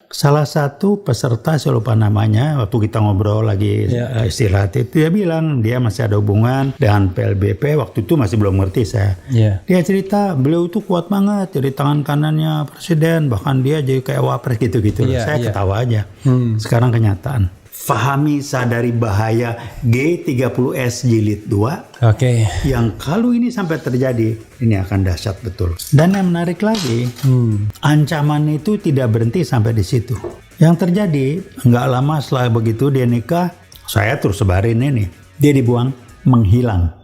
salah satu peserta, saya lupa namanya, waktu kita ngobrol lagi istirahat itu, dia bilang dia masih ada hubungan dengan PLBP, waktu itu masih belum ngerti saya. Dia cerita beliau itu kuat banget, jadi tangan kanannya presiden, bahkan dia jadi kayak wapres gitu-gitu. Saya ketawa aja. Sekarang kenyataan. Fahami, sadari bahaya G30S jilid 2. Yang kalau ini sampai terjadi, ini akan dahsyat betul. Dan yang menarik lagi, ancaman itu tidak berhenti sampai di situ. Yang terjadi, nggak lama setelah begitu dia nikah, saya terus sebarin ini. Dia dibuang, menghilang.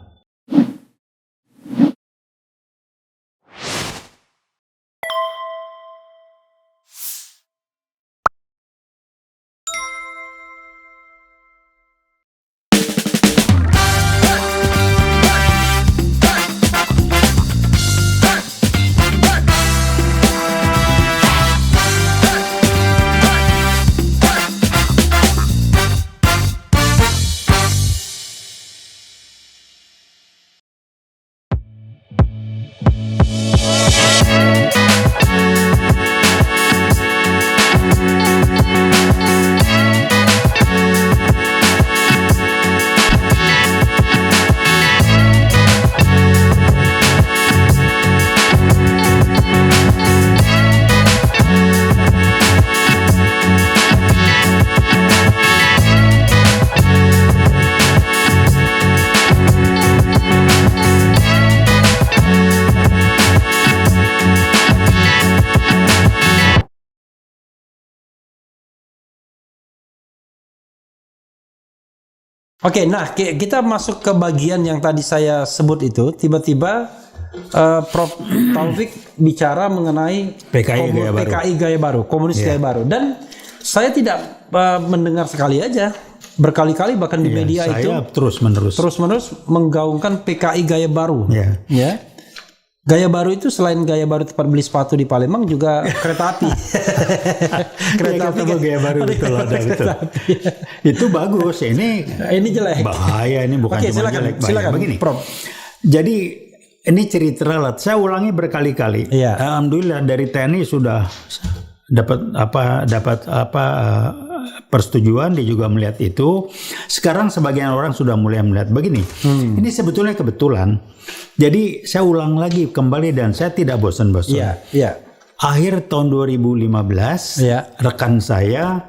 Oke, nah kita masuk ke bagian yang tadi saya sebut itu. Tiba-tiba Prof. Taufik bicara mengenai PKI Gaya Baru, Komunis Gaya Baru. Dan saya tidak mendengar sekali aja, berkali-kali bahkan di media saya itu terus-menerus menggaungkan PKI Gaya Baru. Gaya Baru itu selain Gaya Baru tempat beli sepatu di Palembang juga kereta api. Kereta api Gaya Baru betul ada betul. Itu bagus. Ini jelek. Bahaya ini bukan cuma jelek. Silakan begini. Prof. Jadi ini cerita relat. Saya ulangi berkali-kali. Alhamdulillah dari TNI sudah dapat persetujuan, dia juga melihat itu. Sekarang sebagian orang sudah mulai melihat begini. Ini sebetulnya kebetulan. Jadi saya ulang lagi kembali dan saya tidak bosan-bosan. Akhir tahun 2015, rekan saya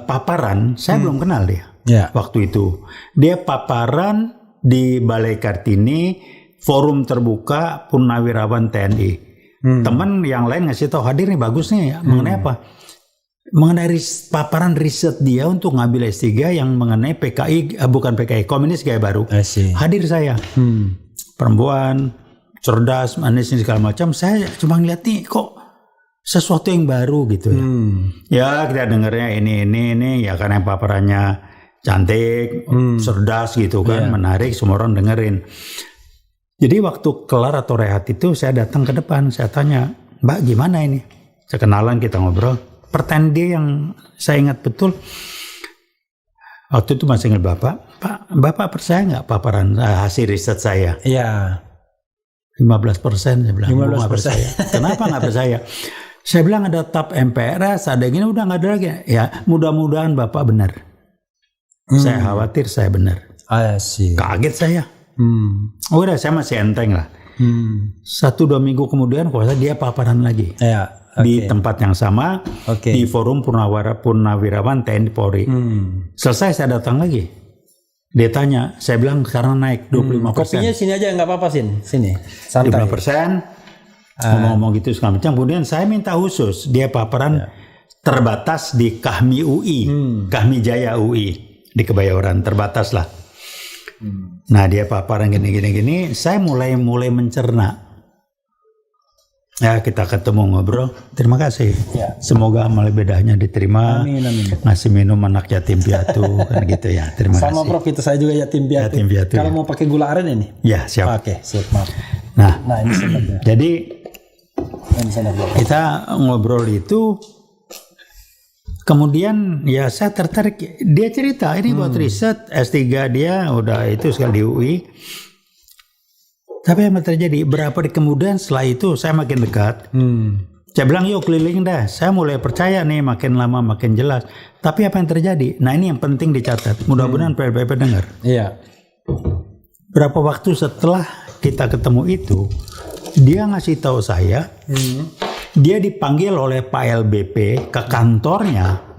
paparan, saya belum kenal dia. Waktu itu dia paparan di Balai Kartini, forum terbuka Purnawirawan TNI. Teman yang lain ngasih tahu, hadir nih bagus nih, mengenai apa? Mengenai paparan riset dia untuk ngambil S3 yang mengenai PKI, bukan PKI, Komunis Gaya Baru. Hadir saya, perempuan, cerdas, manis segala macam. Saya cuma ngeliat nih kok sesuatu yang baru gitu ya. Ya kita dengarnya ini ya karena paparannya cantik, cerdas gitu kan, menarik, semua orang dengerin. Jadi waktu kelar atau rehat itu saya datang ke depan, saya tanya, Mbak gimana ini? Saya kenalan, kita ngobrol. Pertanyaan dia yang saya ingat betul, waktu itu masih ingat Bapak percaya nggak paparan hasil riset saya? 15% saya bilang. 15%. Percaya. Kenapa nggak percaya? Saya bilang ada TAP MPRS, ada gini, udah nggak ada lagi. Ya mudah-mudahan Bapak benar. Saya khawatir saya benar. Kaget saya. Udah saya masih enteng lah. 1-2 minggu kemudian kalau dia paparan lagi. Di tempat yang sama, di forum Purnawirawan TNI Polri. Selesai saya datang lagi. Dia tanya, saya bilang sekarang naik 25%. Kopinya sini aja nggak apa-apa sini. Santai. 5%. Ngomong-ngomong gitu segala macam. Kemudian saya minta khusus dia paparan terbatas di Kahmi UI, Kahmi Jaya UI di Kebayoran, terbatas lah. Nah dia paparan gini. Saya mulai mencerna. Ya kita ketemu ngobrol. Terima kasih. Semoga amal bedanya diterima. Amin. Ngasih minum anak yatim piatu kan gitu ya. Terima kasih. Sama Prof itu saya juga yatim piatu. Kalau mau pakai gula aren ini? Ya siap. Oke, siap, maaf. Nah ini sebabnya. Jadi kita ngobrol itu. Kemudian ya saya tertarik. Dia cerita ini buat riset S3 dia udah itu sekali di UI. Tapi yang terjadi berapa di kemudian setelah itu saya makin dekat. Saya bilang yuk keliling dah. Saya mulai percaya nih, makin lama makin jelas. Tapi apa yang terjadi? Nah ini yang penting dicatat. Mudah-mudahan PLBP dengar. Iya. Berapa waktu setelah kita ketemu itu, dia ngasih tahu saya, dia dipanggil oleh Pak LBP ke kantornya,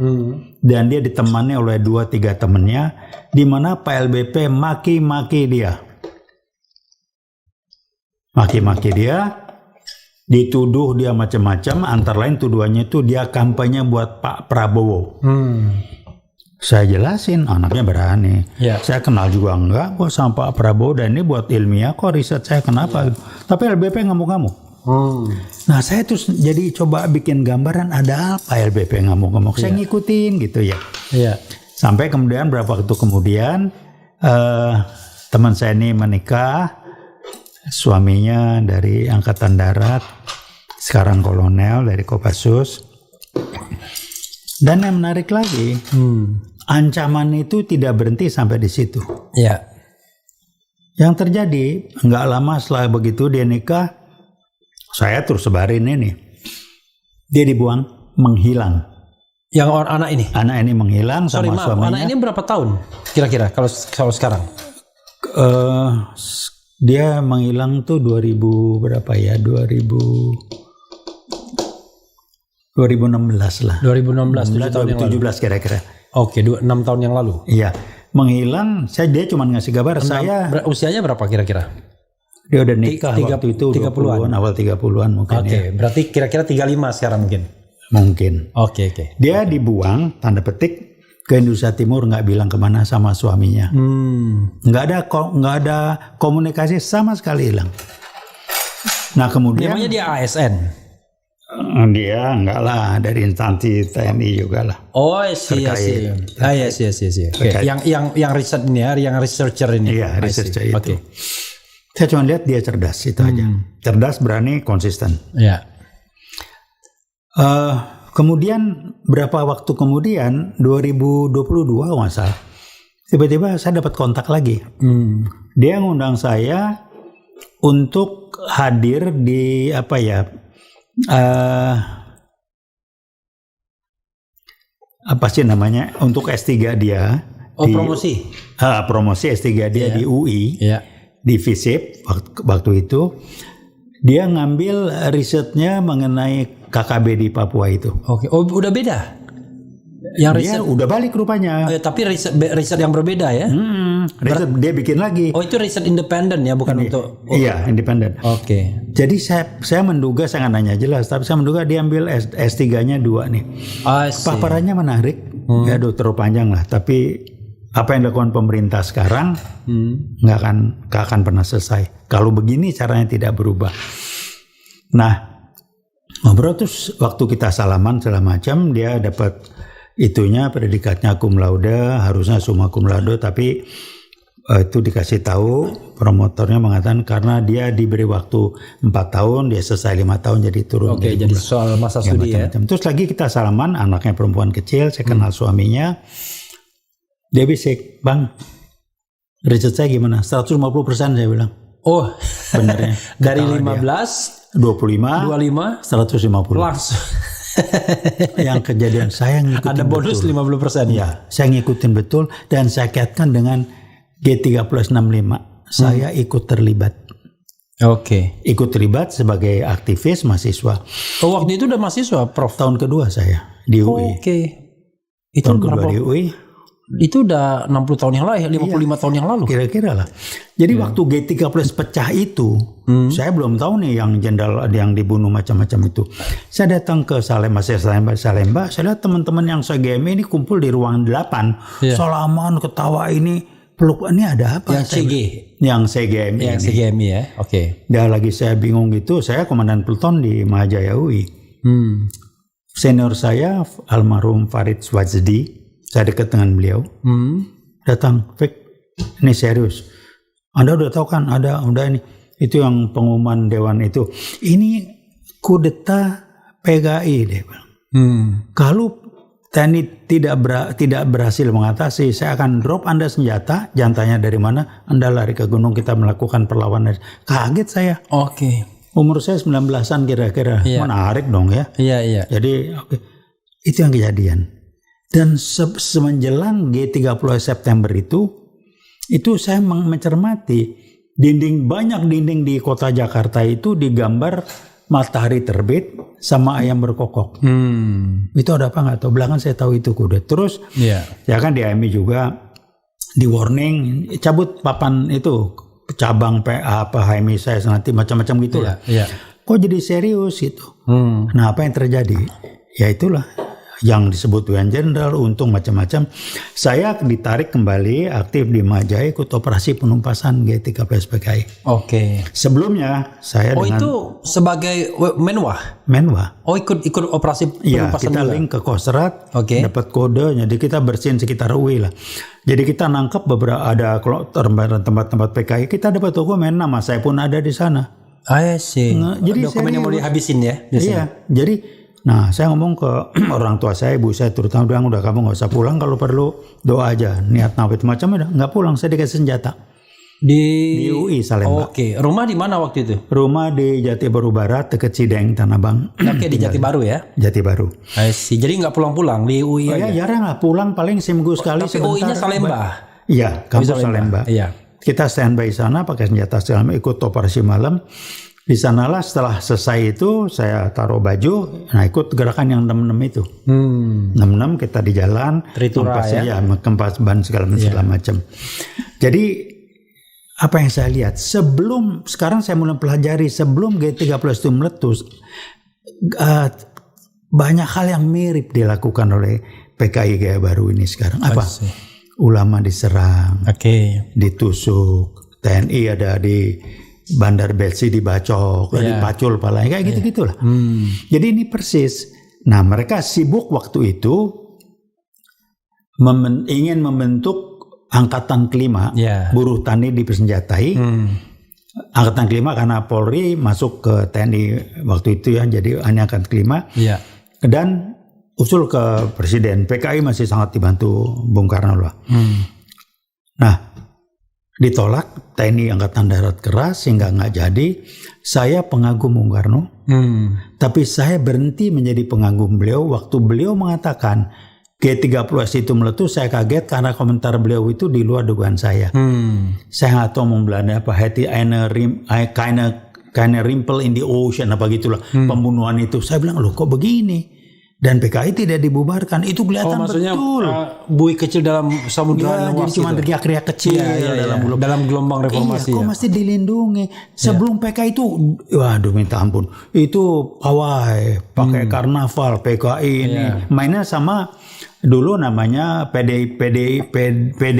dan dia ditemani oleh 2-3 temannya, di mana Pak LBP maki-maki dia. Maki-maki dia, dituduh dia macam-macam, antara lain tuduhannya itu dia kampanye buat Pak Prabowo. Saya jelasin, anaknya berani. Saya kenal juga enggak kok sama Pak Prabowo, dan ini buat ilmiah kok, riset saya kenapa. Tapi LBP ngamuk-ngamuk. Nah saya terus jadi coba bikin gambaran ada apa LBP ngamuk-ngamuk. Saya ngikutin gitu ya. Sampai kemudian berapa waktu kemudian teman saya ini menikah. Suaminya dari Angkatan Darat, sekarang kolonel dari Kopassus. Dan yang menarik lagi, ancaman itu tidak berhenti sampai di situ. Yang terjadi, nggak lama setelah begitu dia nikah, saya terus sebarin ini. Dia dibuang, menghilang. Yang anak ini? Anak ini menghilang sama suaminya. Anak ini berapa tahun kira-kira kalau sekarang? Dia menghilang tuh 2000 berapa ya? 2016 lah. 2017 kira-kira. Oke, 6 tahun yang lalu. Iya, menghilang. Dia cuma ngasih kabar. Usianya berapa kira-kira? Dia udah nikah waktu itu 20-an, awal 30-an mungkin. Oke, berarti kira-kira 35 sekarang mungkin. Mungkin. Oke. Dia dibuang, tanda petik, ke Indonesia Timur, nggak bilang kemana sama suaminya. Nggak ada komunikasi sama sekali, hilang. Nah kemudian. Namanya dia ASN. Dia enggak lah, dari instansi TNI juga lah. Oh iya sih. Yang riset ini ya, yang researcher ini. Iya, researcher itu. Saya cuma lihat dia cerdas itu aja. Cerdas, berani, konsisten. Iya. Kemudian berapa waktu kemudian 2022 nggak salah, tiba-tiba saya dapat kontak lagi. Dia ngundang saya untuk hadir di apa sih namanya, untuk S3 dia. Promosi. Promosi S3 dia di UI, di FISIP waktu itu. Dia ngambil risetnya mengenai KKB di Papua itu. Oke. Oh, udah beda. Yang riset udah balik rupanya. Tapi riset yang berbeda ya. Riset dia bikin lagi. Oh, itu riset independen ya, bukan untuk. Iya, independen. Oke. Jadi saya menduga, saya nggak nanya jelas, tapi saya menduga dia ambil S3-nya 2 nih. Paparannya menarik. Ya, terlalu panjang lah. Tapi apa yang dilakukan pemerintah sekarang nggak akan pernah selesai. Kalau begini caranya tidak berubah. Nah, ngobrol terus waktu kita salaman segala macam, dia dapat itunya predikatnya cum laude, harusnya summa cum laude, tapi itu dikasih tahu promotornya mengatakan karena dia diberi waktu 4 tahun, dia selesai 5 tahun jadi turun. Oke, jadi soal masa studi ya. Terus lagi kita salaman, anaknya perempuan kecil, saya kenal suaminya. Dia bisik, "Bang, riset saya gimana?" 150% saya bilang. Oh, benernya. Dari 15, 25, 150. Langsung. Yang kejadian saya ngikutin ada bonus betul. 50%. Ya, saya ngikutin betul dan saya kaitkan dengan G3065. Saya ikut terlibat. Oke. Ikut terlibat sebagai aktivis mahasiswa. Oh, waktu itu udah mahasiswa, Prof? Tahun kedua saya di UI. Oke. Itu tahun kedua di UI. Itu udah 60 tahun yang lalu, 55 tahun yang lalu. Kira-kira lah. Jadi waktu G30 pecah itu, saya belum tahu nih yang jenderal yang dibunuh macam-macam itu. Saya datang ke Salemba, saya lihat teman-teman yang se-GMI ini kumpul di ruangan 8. Salaman, ketawa ini, peluk, ini ada apa? Yang CG? Yang CGMI. Yang CGMI ya, oke. Dan lagi saya bingung gitu, saya komandan Pluton di Mahajaya UI. Senior saya, almarhum Farid Swazdi, saya dekat dengan beliau, datang, Fik, ini serius. Anda udah tahu kan, udah ini. Itu yang pengumuman dewan itu. Ini kudeta PKI, dia bilang. Kalau TNI tidak berhasil mengatasi, saya akan drop Anda senjata, jangan tanya dari mana, Anda lari ke gunung, kita melakukan perlawanan. Kaget saya. Oke. Umur saya 19-an kira-kira. Menarik dong ya. Iya. Jadi itu yang kejadian. Dan semenjelang G30 September itu saya mencermati banyak dinding di kota Jakarta itu digambar matahari terbit sama ayam berkokok. Itu ada apa nggak tahu. Belakangan saya tahu itu kuda. Terus ya kan di AMI juga di warning cabut papan itu cabang HMI saya nanti macam-macam gitu lah. Kok jadi serius gitu. Nah apa yang terjadi? Ya itulah yang disebut UN Jenderal, untung macam-macam. Saya ditarik kembali aktif di Majaya ikut operasi penumpasan G30 PKI. Oke. Sebelumnya saya itu sebagai Menwa. Ikut operasi penumpasan. Iya, kita juga link ke Kostrad, dapat kode, jadi kita bersihin sekitar UI lah. Jadi kita nangkep beberapa ada tempat-tempat PKI, kita dapat dokumen, nama saya pun ada di sana. Sih. Jadi dokumen yang mau dihabisin ya. Iya, jadi saya ngomong ke orang tua saya, ibu saya terutama, bilang udah kamu nggak usah pulang, kalau perlu doa aja, niat nawet macam udah nggak pulang, saya dikasih senjata di UI Salemba. Oke, rumah di mana waktu itu? Rumah di Jati Baru Barat dekat Cideng Tanah Abang. Oke, di Jati Baru ya? Jati Baru. Jadi nggak pulang-pulang di UI aja? Ya jarang lah, pulang paling seminggu sekali. Tapi UI-nya Salemba? Iya, kampus Salemba. Iya. Kita standby sana pakai senjata segala, ikut operasi malam. Di sanalah setelah selesai itu saya taruh baju, ikut gerakan yang 66 itu. 66 kita di jalan, kempas ban segala macam. Jadi apa yang saya lihat sekarang saya mulai pelajari sebelum G30 itu meletus, banyak hal yang mirip dilakukan oleh PKI Gaya Baru ini sekarang. Apa? Ulama diserang, ditusuk, TNI ada di Bandar Belsi dibacok, dipacul palanya, kayak gitu-gitulah. Jadi ini persis. Nah mereka sibuk waktu itu ingin membentuk angkatan kelima, buruh tani dipersenjatai. Angkatan kelima karena Polri masuk ke TNI waktu itu ya, jadi hanya angkatan kelima. Dan usul ke Presiden, PKI masih sangat dibantu Bung Karno lah. Nah ditolak, TNI Angkatan Darat keras sehingga nggak jadi. Saya pengagum Bung Karno, tapi saya berhenti menjadi pengagum beliau waktu beliau mengatakan G30S itu meletus. Saya kaget karena komentar beliau itu di luar dugaan saya. Saya nggak tahu mau Belanda apa, kinda rimple in the ocean apa gitulah, pembunuhan itu. Saya bilang loh kok begini? Dan PKI tidak dibubarkan, itu kelihatan betul. Buih kecil dalam samudera luas. Jadi cuma teriak-teriak kecil dalam gelombang reformasi. Kok mesti dilindungi? Sebelum PKI itu, waduh minta ampun, itu pawai, pakai karnaval PKI ini. Mainnya sama dulu namanya PDI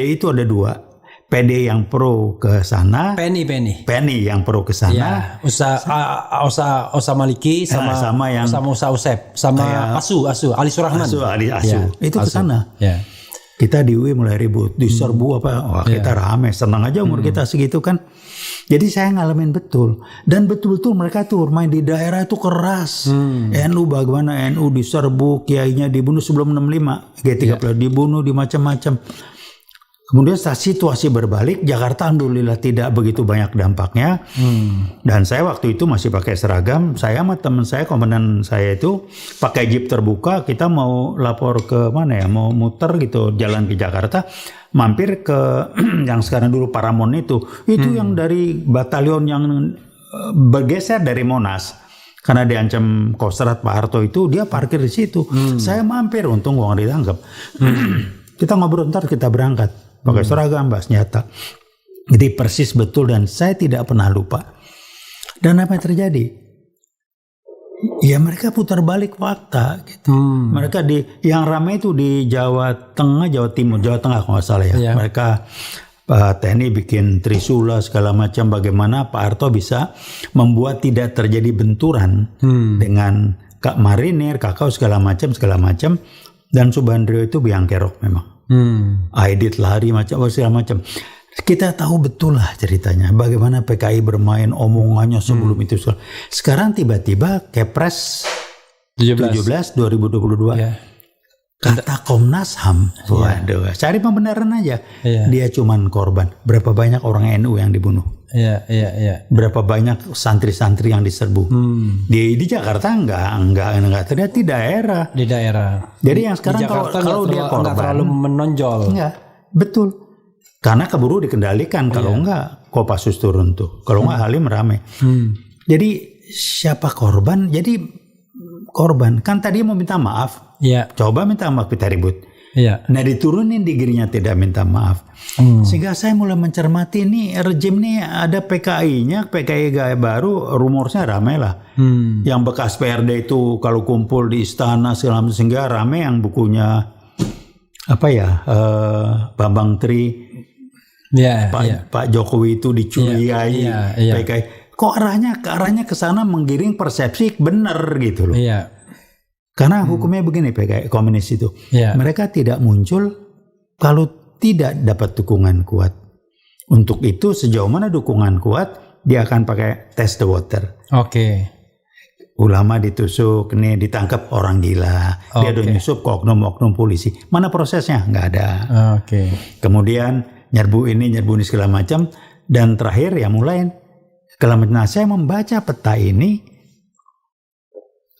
itu ada dua. PD yang pro ke sana, Penny yang pro ke sana, Osa Maliki sama Osa Usep sama Asu Ali Surahman. Itu ke sana. Kita di UI mulai ribut, diserbu apa? Kita rame, senang aja umur kita segitu kan. Jadi saya ngalamin betul, dan betul-betul mereka tuh main di daerah itu keras. NU bagaimana NU diserbu, kiainya dibunuh sebelum 65, G30 dibunuh di macam-macam. Kemudian saat situasi berbalik, Jakarta alhamdulillah tidak begitu banyak dampaknya. Dan saya waktu itu masih pakai seragam. Saya sama teman saya, komandan saya itu pakai jeep terbuka. Kita mau lapor ke mana ya? Mau muter gitu, jalan ke Jakarta. Mampir ke yang sekarang dulu Paramount itu. Itu yang dari batalion yang bergeser dari Monas. Karena diancam Kostrad Pak Harto itu, dia parkir di situ. Saya mampir, untung gua nggak ditangkap. Kita ngobrol, ntar kita berangkat. Pakai seragam, bahas nyata. Jadi persis betul, dan saya tidak pernah lupa. Dan apa yang terjadi? Ya mereka putar balik fakta gitu. Mereka yang ramai itu di Jawa Tengah, Jawa Timur, Jawa Tengah kalau nggak salah ya. Mereka TNI bikin trisula segala macam, bagaimana Pak Harto bisa membuat tidak terjadi benturan dengan marinir, kakao segala macam. Dan Subandrio itu biang kerok memang. Aidit lari segala macam. Kita tahu betul lah ceritanya bagaimana PKI bermain omongannya sebelum itu. Sekarang tiba-tiba Kepres 17 2022 kata Komnas HAM, waduh, cari pembenaran aja. Dia cuman korban. Berapa banyak orang NU yang dibunuh? Iya. Berapa banyak santri-santri yang diserbu. Di Jakarta enggak terlihat di daerah. Di daerah. Jadi yang sekarang kalau dia korban enggak terlalu menonjol. Enggak, betul. Karena keburu dikendalikan. Kalau enggak Kopassus turun tuh. Kalau enggak Halim rame. Jadi siapa korban? Jadi korban kan tadi mau minta maaf. Iya. Coba minta maaf kita ribut. Iya. Nah diturunin dirinya tidak minta maaf. Sehingga saya mulai mencermati ini rejim nih ada PKI-nya, PKI Gaya Baru, rumornya ramai lah. Yang bekas PRD itu kalau kumpul di istana segala macam, sehingga ramai yang bukunya Bambang Tri, Pak Jokowi itu dicurigai PKI. Kok arahnya ke sana menggiring persepsi benar gitu loh. Iya. Karena hukumnya begini PKI komunis itu. Mereka tidak muncul kalau tidak dapat dukungan kuat. Untuk itu sejauh mana dukungan kuat, dia akan pakai test the water. Oke. Ulama ditusuk, nih ditangkap orang gila. Dia udah nyusup ke oknum-oknum polisi. Mana prosesnya? Nggak ada. Oke. Kemudian nyerbu ini segala macam. Dan terakhir ya mulai. Nah saya membaca peta ini.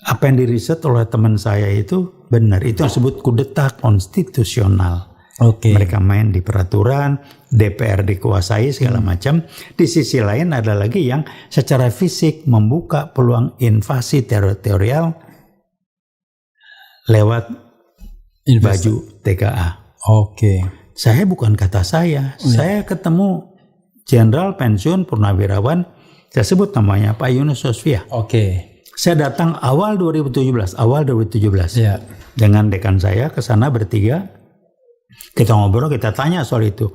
Apa yang diriset oleh teman saya itu benar. Itu yang disebut kudeta konstitusional. Mereka main di peraturan, DPR dikuasai segala macam. Di sisi lain ada lagi yang secara fisik membuka peluang invasi teritorial lewat baju TKA. Saya bukan kata saya. Saya ketemu Jenderal Pensiun Purnawirawan, saya sebut namanya Pak Yunus Sosvia. Saya datang awal 2017 dengan dekan saya ke sana bertiga. Kita ngobrol, kita tanya soal itu.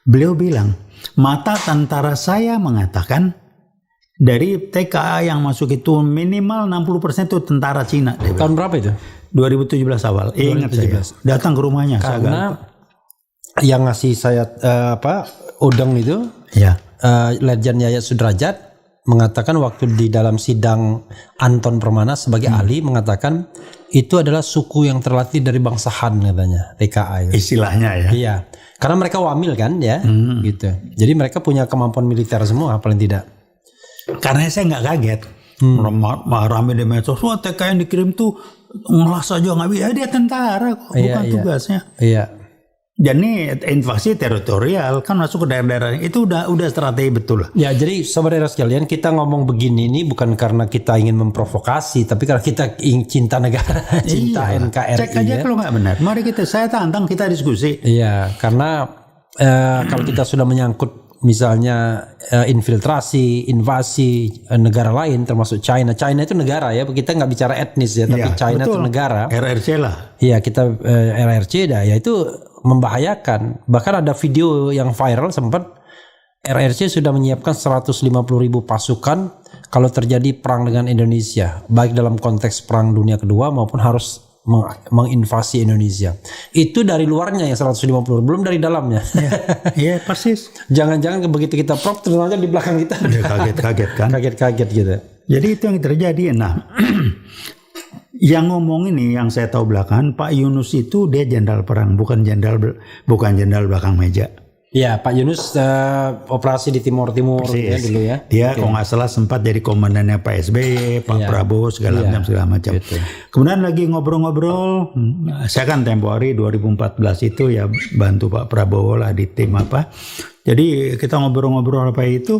Beliau bilang, mata tentara saya mengatakan dari TKA yang masuk itu minimal 60% itu tentara Cina. Tahun berapa itu? 2017 awal. Ingat saya. Datang ke rumahnya. Karena yang ngasih saya udang itu, Letjen Yayat Sudrajat mengatakan waktu di dalam sidang Anton Permana sebagai ahli mengatakan itu adalah suku yang terlatih dari bangsa Han katanya, TKA itu. Istilahnya ya. Iya. Karena mereka wamil kan ya, gitu. Jadi mereka punya kemampuan militer semua paling tidak. Karena saya nggak kaget. Rame di medsos, wah TKA yang dikirim tuh ngelas aja nggak bisa. Dia tentara kok, bukan tugasnya. Iya. Jadi invasi teritorial kan masuk ke daerah-daerah itu udah strategi betul. Ya, jadi saudara sekalian, kita ngomong begini ini bukan karena kita ingin memprovokasi, tapi karena kita ingin cinta negara, cinta NKRI. Cek aja kalau nggak benar. Mari saya tantang, kita diskusi. Iya, karena kalau kita sudah menyangkut misalnya infiltrasi, invasi negara lain termasuk China. China itu negara ya, kita nggak bicara etnis ya, tapi China itu negara. RRC lah. Iya, kita RRC dah, ya itu membahayakan. Bahkan ada video yang viral sempat RRC sudah menyiapkan 150.000 pasukan kalau terjadi perang dengan Indonesia, baik dalam konteks perang dunia kedua maupun harus menginvasi Indonesia. Itu dari luarnya yang 150, belum dari dalamnya. Iya, persis. Jangan-jangan begitu kita prop ternyata di belakang kita kaget-kaget kan. Kaget-kaget gitu. Jadi itu yang terjadi. Nah, yang ngomong ini yang saya tahu belakangan, Pak Yunus itu dia jenderal perang, bukan jenderal belakang meja. Iya, Pak Yunus operasi di Timur ya dulu ya. Dia kalau nggak salah sempat jadi komandannya Pak SBY, Pak Prabowo segala macam. Gitu. Kemudian lagi ngobrol-ngobrol, saya kan tempo hari 2014 itu ya bantu Pak Prabowo lah di tim apa. Jadi kita ngobrol-ngobrol apa itu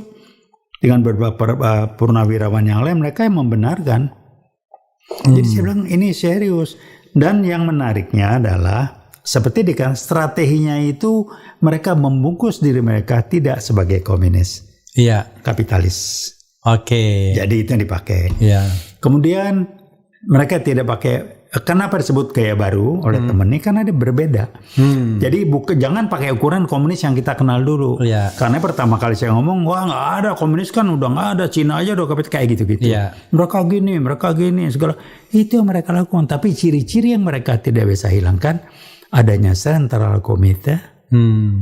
dengan beberapa purnawirawan yang lain, mereka yang membenarkan. Jadi saya bilang ini serius. Dan yang menariknya adalah seperti strateginya itu mereka membungkus diri mereka tidak sebagai komunis, kapitalis. Jadi itu yang dipakai. Kemudian mereka tidak pakai. Kenapa disebut gaya baru oleh teman ini? Karena dia berbeda. Jadi jangan pakai ukuran komunis yang kita kenal dulu. Karena pertama kali saya ngomong, wah nggak ada komunis kan udah nggak ada, Cina aja udah kayak gitu-gitu. Mereka gini segala. Itu yang mereka lakukan. Tapi ciri-ciri yang mereka tidak bisa hilangkan, adanya central committee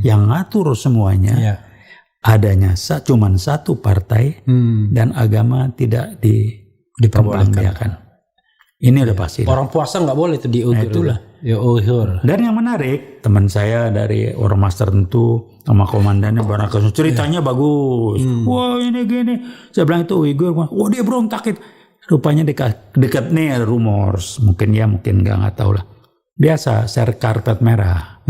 yang ngatur semuanya. Adanya cuman satu partai dan agama tidak diperbolehkan. Ini udah pasti. Orang puasa nggak boleh tuh di Uyghur. Ya Uyghur. Dan yang menarik, teman saya dari ormas tertentu sama komandannya Barakas ceritanya bagus. Wah ini gini. Saya bilang itu Uyghur. Wah dia berontak. Rupanya dekat nih rumors. Mungkin ya, mungkin nggak tahu lah. Biasa share karpet merah.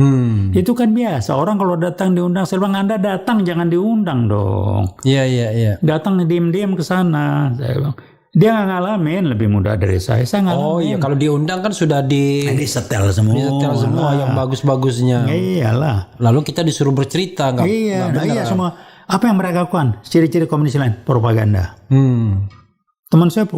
Itu kan biasa. Orang kalau datang diundang, saya bilang Anda datang jangan diundang dong. Iya. Datang diem-diem ke sana. Saya bilang. Dia nggak ngalamin, lebih muda dari saya ngalamin. Oh iya, kalau diundang kan sudah disetel semua. Disetel semua yang bagus-bagusnya. Iyalah. Lalu kita disuruh bercerita, nggak? Iya semua. Apa yang mereka lakukan? Ciri-ciri komunis lain, propaganda. Teman saya,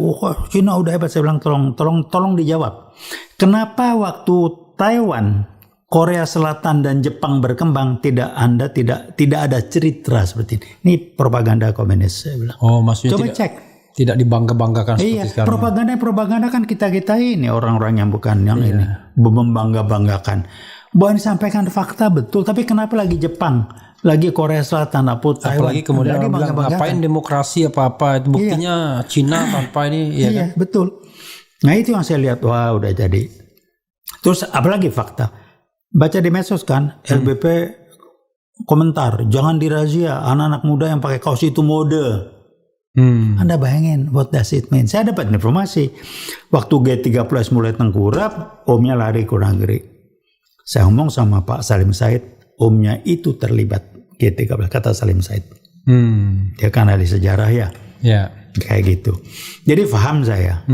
Cina udah hebat. Saya bilang tolong dijawab. Kenapa waktu Taiwan, Korea Selatan dan Jepang berkembang tidak ada cerita seperti ini? Ini propaganda komunis, saya bilang. Oh, maksudnya coba cek. Tidak dibangga-banggakan seperti sekarang. Propaganda kan kita ini orang-orang yang bukan yang ini membangga-banggakan. Bahwa disampaikan fakta betul, tapi kenapa lagi Jepang, lagi Korea Selatan, Taiwan, apalagi kemudian bilang ngapain demokrasi apa-apa, itu buktinya Cina tanpa ini. Iya, kan? Betul. Nah itu yang saya lihat, wah udah jadi. Terus apalagi fakta, baca di medsos kan, LBP komentar, jangan dirazia anak-anak muda yang pakai kaos itu mode. Anda bayangin what does it mean? Saya dapat informasi waktu G30 mulai tengkurap, omnya lari ke luar negeri. Saya ngomong sama Pak Salim Said, omnya itu terlibat G30, kata Salim Said. Dia kan ahli sejarah ya. Kayak gitu. Jadi paham saya.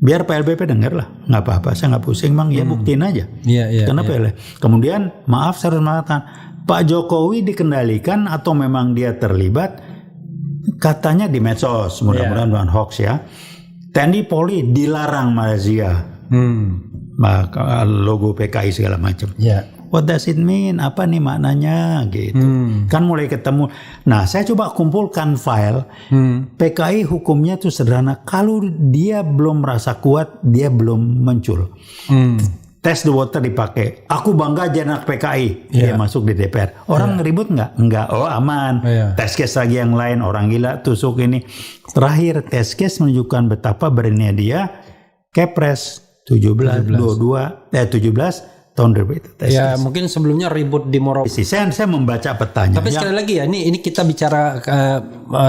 Biar PLBP dengar lah, nggak apa-apa, saya nggak pusing bang, ya buktiin aja. Kenapa ya? Kemudian maaf saya harus mengatakan, Pak Jokowi dikendalikan atau memang dia terlibat? Katanya di medsos, mudah-mudahan bukan hoax ya. TNI Polri dilarang Malaysia, logo PKI segala macam. What does it mean? Apa nih maknanya? Gitu. Kan mulai ketemu. Nah, saya coba kumpulkan file. PKI hukumnya tuh sederhana. Kalau dia belum merasa kuat, dia belum muncul. Test the water dipakai. Aku bangga jadi anak PKI. Dia masuk di DPR. Orang ribut nggak? Enggak. Oh aman. Test case lagi yang lain. Orang gila tusuk ini. Terakhir test case menunjukkan betapa beraninya dia. Kepres 17 tahun 2000. Ya mungkin sebelumnya ribut di Morobe. Saya membaca petanya. Tapi sekali lagi ya, ini kita bicara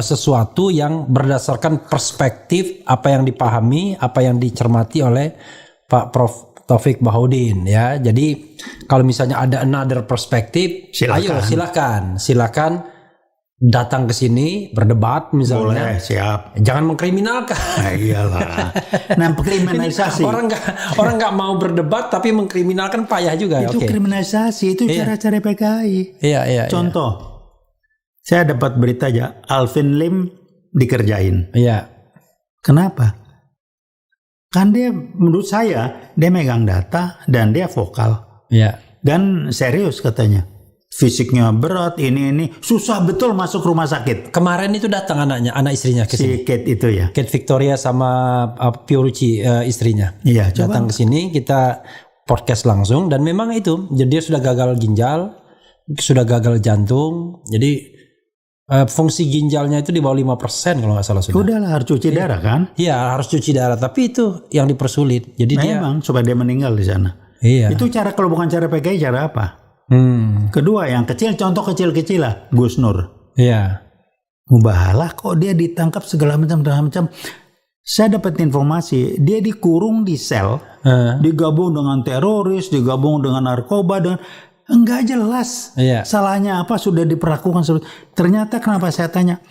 sesuatu yang berdasarkan perspektif apa yang dipahami, apa yang dicermati oleh Pak Prof. Taufik Bahauddin ya. Jadi kalau misalnya ada another perspektif, ayo silakan datang ke sini berdebat misalnya. Boleh, siap. Jangan mengkriminalkan. Nah, iyalah. Nah, kriminalisasi. orang nggak mau berdebat tapi mengkriminalkan payah juga. Itu kriminalisasi, itu cara-cara PKI. Iya. Contoh, saya dapat berita aja, Alvin Lim dikerjain. Iya. Kenapa? Kan dia menurut saya dia megang data dan dia vokal. Iya. Dan serius katanya. Fisiknya berat, ini susah betul masuk rumah sakit. Kemarin itu datang anak istrinya ke sini. Si Kate itu ya. Kate Victoria sama Fiorucci istrinya. Iya, datang ke sini, kita podcast langsung dan memang itu. Jadi dia sudah gagal ginjal, sudah gagal jantung. Jadi fungsi ginjalnya itu di bawah 5% kalau nggak salah sudah. Udahlah harus cuci darah kan? Iya harus cuci darah, tapi itu yang dipersulit. Jadi memang supaya dia meninggal di sana. Iya. Itu cara, kalau bukan cara PKI cara apa? Kedua yang kecil, contoh kecil-kecil lah, Gus Nur. Iya. Mubahalah kok dia ditangkap segala macam. Saya dapat informasi dia dikurung di sel, digabung dengan teroris, digabung dengan narkoba, dengan enggak jelas. Salahnya apa, sudah diperlakukan seperti. Ternyata kenapa saya tanya?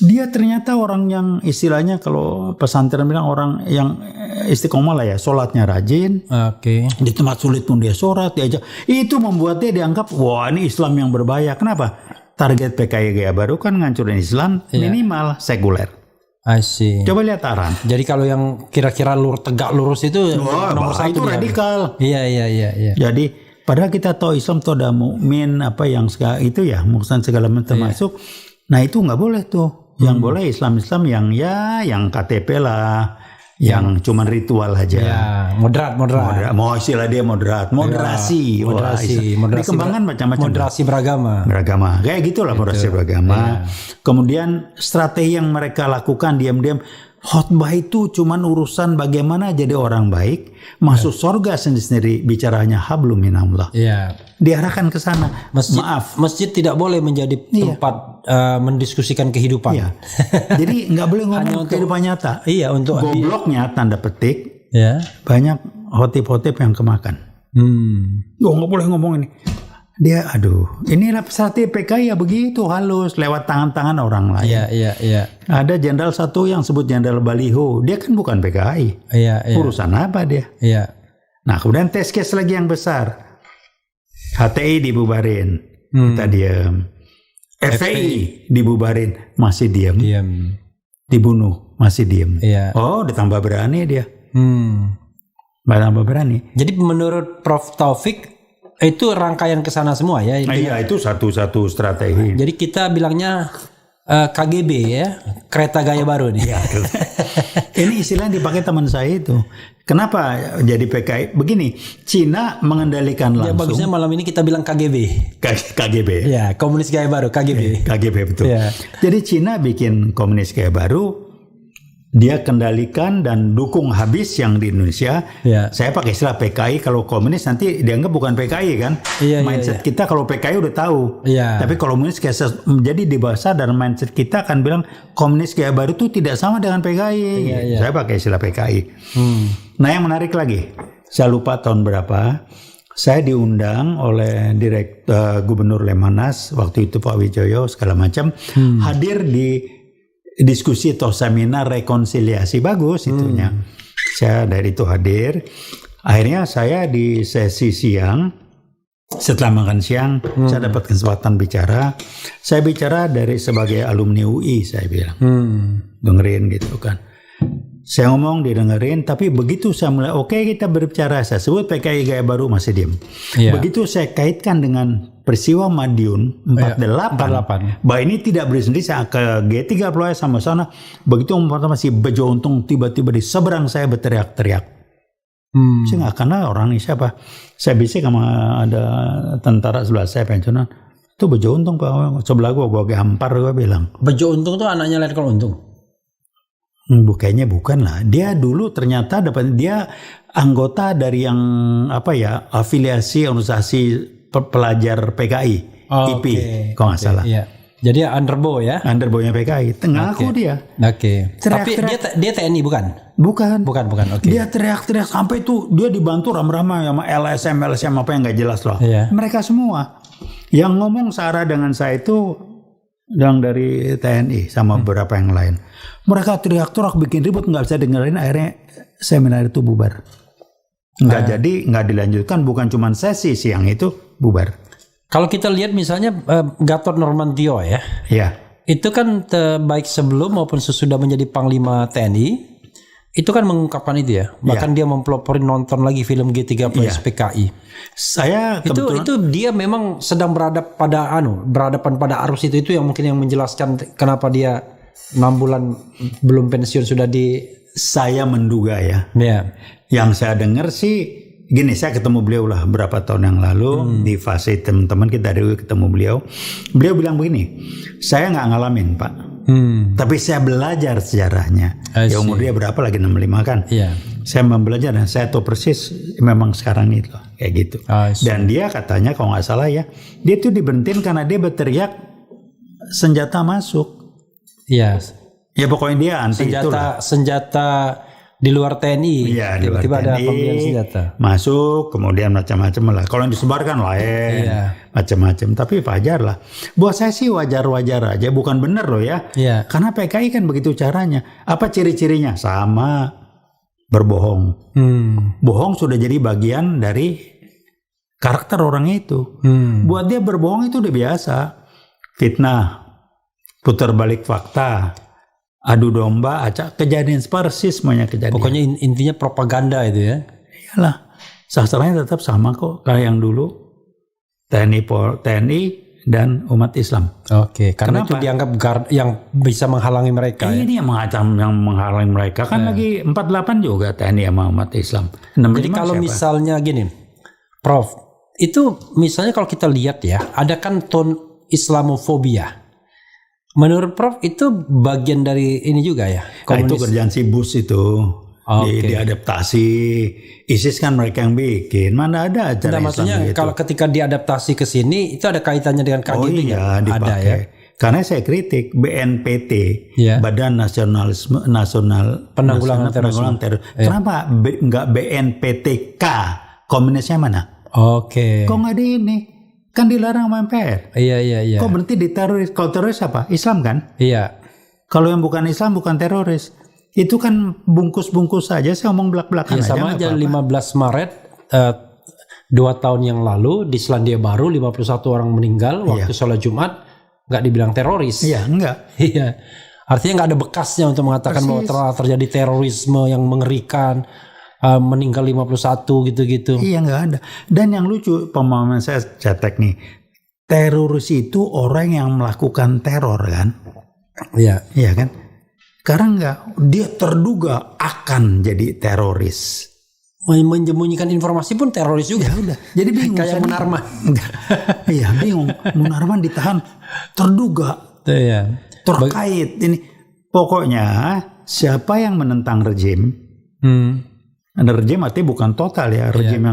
Dia ternyata orang yang istilahnya kalau pesantren bilang orang yang istiqomah lah ya, sholatnya rajin. Di tempat sulit pun dia sholat, diajak. Itu membuat dia dianggap wah ini Islam yang berbahaya. Kenapa? Target PKI Gaya Baru kan ngancurin Islam minimal sekuler. I see. Coba lihat Aran. Jadi kalau yang kira-kira tegak lurus itu nomor satu itu radikal. Iya. Jadi padahal kita tahu Islam itu ada mukmin apa yang itu ya, muksan segala macam termasuk. Nah itu nggak boleh tuh. Yang boleh Islam yang KTP lah, yang cuman ritual aja. Ya, moderat. Mau istilah dia moderasi. Dikembangkan macam-macam. Moderasi beragama. Kayak gitulah moderasi beragama. Kemudian strategi yang mereka lakukan diam-diam. Khotbah itu cuman urusan bagaimana jadi orang baik, masuk surga sendiri, bicaranya hablum minallah. Iya. Diarahkan ke sana. Masjid tidak boleh menjadi tempat mendiskusikan kehidupan. Iya. Jadi nggak boleh ngomong kehidupan nyata. Iya, untuk gobloknya tanda petik. Ya. Banyak hotip-hotip yang kemakan. Nggak boleh ngomong ini. Dia, inilah strategi PKI ya begitu, halus lewat tangan-tangan orang lain. Iya. Ada jenderal satu yang sebut jenderal Baliho, dia kan bukan PKI. Iya. Urusan apa dia? Iya. Nah, kemudian test case lagi yang besar. HTI dibubarin, kita diam. FPI dibubarin, masih diam. Dibunuh, masih diam. Iya. Oh, ditambah berani dia. Ditambah berani. Jadi menurut Prof Taufik itu rangkaian ke sana semua ya? Iya, itu satu-satu strategi. Jadi kita bilangnya KGB ya, kereta gaya baru nih. Ya, ini istilah yang dipakai teman saya itu. Kenapa jadi PKI? Begini, Cina mengendalikan langsung. Ya, bagusnya malam ini kita bilang KGB. KGB. Ya, komunis gaya baru, KGB. KGB betul. Ya. Jadi Cina bikin komunis gaya baru. Dia kendalikan dan dukung habis yang di Indonesia. Ya. Saya pakai istilah PKI, kalau komunis nanti dianggap bukan PKI kan. Mindset kita kalau PKI udah tahu. Tapi kalau komunis kayak menjadi di bahasa dan mindset kita akan bilang komunis kayak baru itu tidak sama dengan PKI. Saya pakai istilah PKI. Nah, yang menarik lagi, saya lupa tahun berapa, saya diundang oleh Gubernur Lemhanas waktu itu Pak Wijoyo segala macam hadir di diskusi atau seminar rekonsiliasi, bagus itunya. Saya dari itu hadir. Akhirnya saya di sesi siang, setelah makan siang, saya dapat kesempatan bicara. Saya bicara dari sebagai alumni UI, saya bilang. Dengerin gitu kan. Saya ngomong, didengerin, tapi begitu saya mulai, kita berbicara, saya sebut PKI gaya baru, masih diam. Begitu saya kaitkan dengan peristiwa Madiun 48, bahwa ini tidak berdiri sendiri, saya ke G30 sama sana, begitu masih bejo untung, tiba-tiba di seberang saya berteriak-teriak. Saya nggak kenal orang ini siapa. Saya bisik sama ada tentara sebelah saya pensiunan, itu bejo untung Pak, sebelah gue gampar, gue bilang. Bejo untung tuh anaknya Letkol Untung? Kayaknya bukan lah. Dia dulu ternyata dia anggota dari yang afiliasi organisasi pelajar PKI, IP, kalau nggak salah. Iya. Jadi underbow ya? Underbow-nya PKI. Ngaku dia. Tapi dia TNI bukan? Bukan. Dia teriak-teriak sampai itu dia dibantu ramai-ramai sama LSM apa yang nggak jelas loh. Mereka semua yang ngomong searah dengan saya itu yang dari TNI sama beberapa yang lain. Mereka teriak-teriak bikin ribut, nggak bisa dengerin, akhirnya seminar itu bubar. Nggak dilanjutkan, bukan cuma sesi siang itu, bubar. Kalau kita lihat misalnya Gatot Nurmantio ya. Itu kan baik sebelum maupun sesudah menjadi Panglima TNI, itu kan mengungkapkan itu ya. Bahkan dia mempeloporin nonton lagi film G30 PKI. Saya itu dia memang sedang berhadapan pada arus itu yang mungkin yang menjelaskan kenapa dia 6 bulan belum pensiun sudah saya menduga ya. Yang saya dengar sih gini, saya ketemu beliau lah berapa tahun yang lalu di fase teman-teman kita dari ketemu beliau. Beliau bilang begini, saya nggak ngalamin Pak, tapi saya belajar sejarahnya. Ya umur dia berapa lagi, 65 kan? Saya belajar dan saya tahu persis memang sekarang itu kayak gitu. Dan dia katanya kalau nggak salah ya, dia tuh diberhentiin karena dia berteriak senjata masuk. Ya pokoknya dia anti senjata di luar TNI. Tiba-tiba ada pembelian senjata masuk, kemudian macam-macam lah. Kalau yang disebarkan lain, macam-macam. Tapi wajar lah. Buat saya sih wajar-wajar aja, bukan benar loh ya. Karena PKI kan begitu caranya. Apa ciri-cirinya? Sama, berbohong. Bohong sudah jadi bagian dari karakter orang itu. Buat dia berbohong itu udah biasa. Fitnah, putar balik fakta, adu domba, acak kejadian persis semuanya kejadian. Pokoknya intinya propaganda itu ya. Iyalah, sastranya tetap sama kok kayak yang dulu TNI dan umat Islam. Karena itu dianggap yang bisa menghalangi mereka. Ini yang menghalangi mereka kan lagi 48 juga TNI sama umat Islam. Jadi kalau misalnya gini, Prof, itu misalnya kalau kita lihat ya, ada kan tone Islamofobia. Menurut Prof itu bagian dari ini juga ya? Itu kerjaan si Bush itu. Diadaptasi. ISIS kan mereka yang bikin. Mana ada acara Islam maksudnya gitu. Kalau ketika diadaptasi ke sini itu ada kaitannya dengan KGB? Iya, dipakai. Ada ya. Karena saya kritik BNPT, Badan Nasional Penanggulangan Terorisme. Kenapa nggak BNPTK? Komunisnya mana? Oke. Kok nggak di ini? Kan dilarang sama MPR. Iya. Kok berhenti di teroris? Kalau teroris apa? Islam kan? Iya. Kalau yang bukan Islam bukan teroris. Itu kan bungkus-bungkus saja. Saya ngomong belak-belakan aja. Sama aja 15 Maret 2 tahun yang lalu di Selandia Baru 51 orang meninggal waktu sholat Jumat, nggak dibilang teroris. Iya, enggak. Iya. Artinya nggak ada bekasnya untuk mengatakan bahwa telah terjadi terorisme yang mengerikan. Meninggal 51 gitu-gitu. Iya, nggak ada. Dan yang lucu, pemahaman saya cetek nih, teroris itu orang yang melakukan teror kan? Iya. Iya kan? Sekarang nggak, dia terduga akan jadi teroris. Menyembunyikan informasi pun teroris juga. Ya udah. Jadi bingung. Kayak Munarman. Iya, bingung. Munarman ditahan terduga. Iya. Terkait ini. Pokoknya siapa yang menentang rejim? Rejim artinya bukan total ya, rejim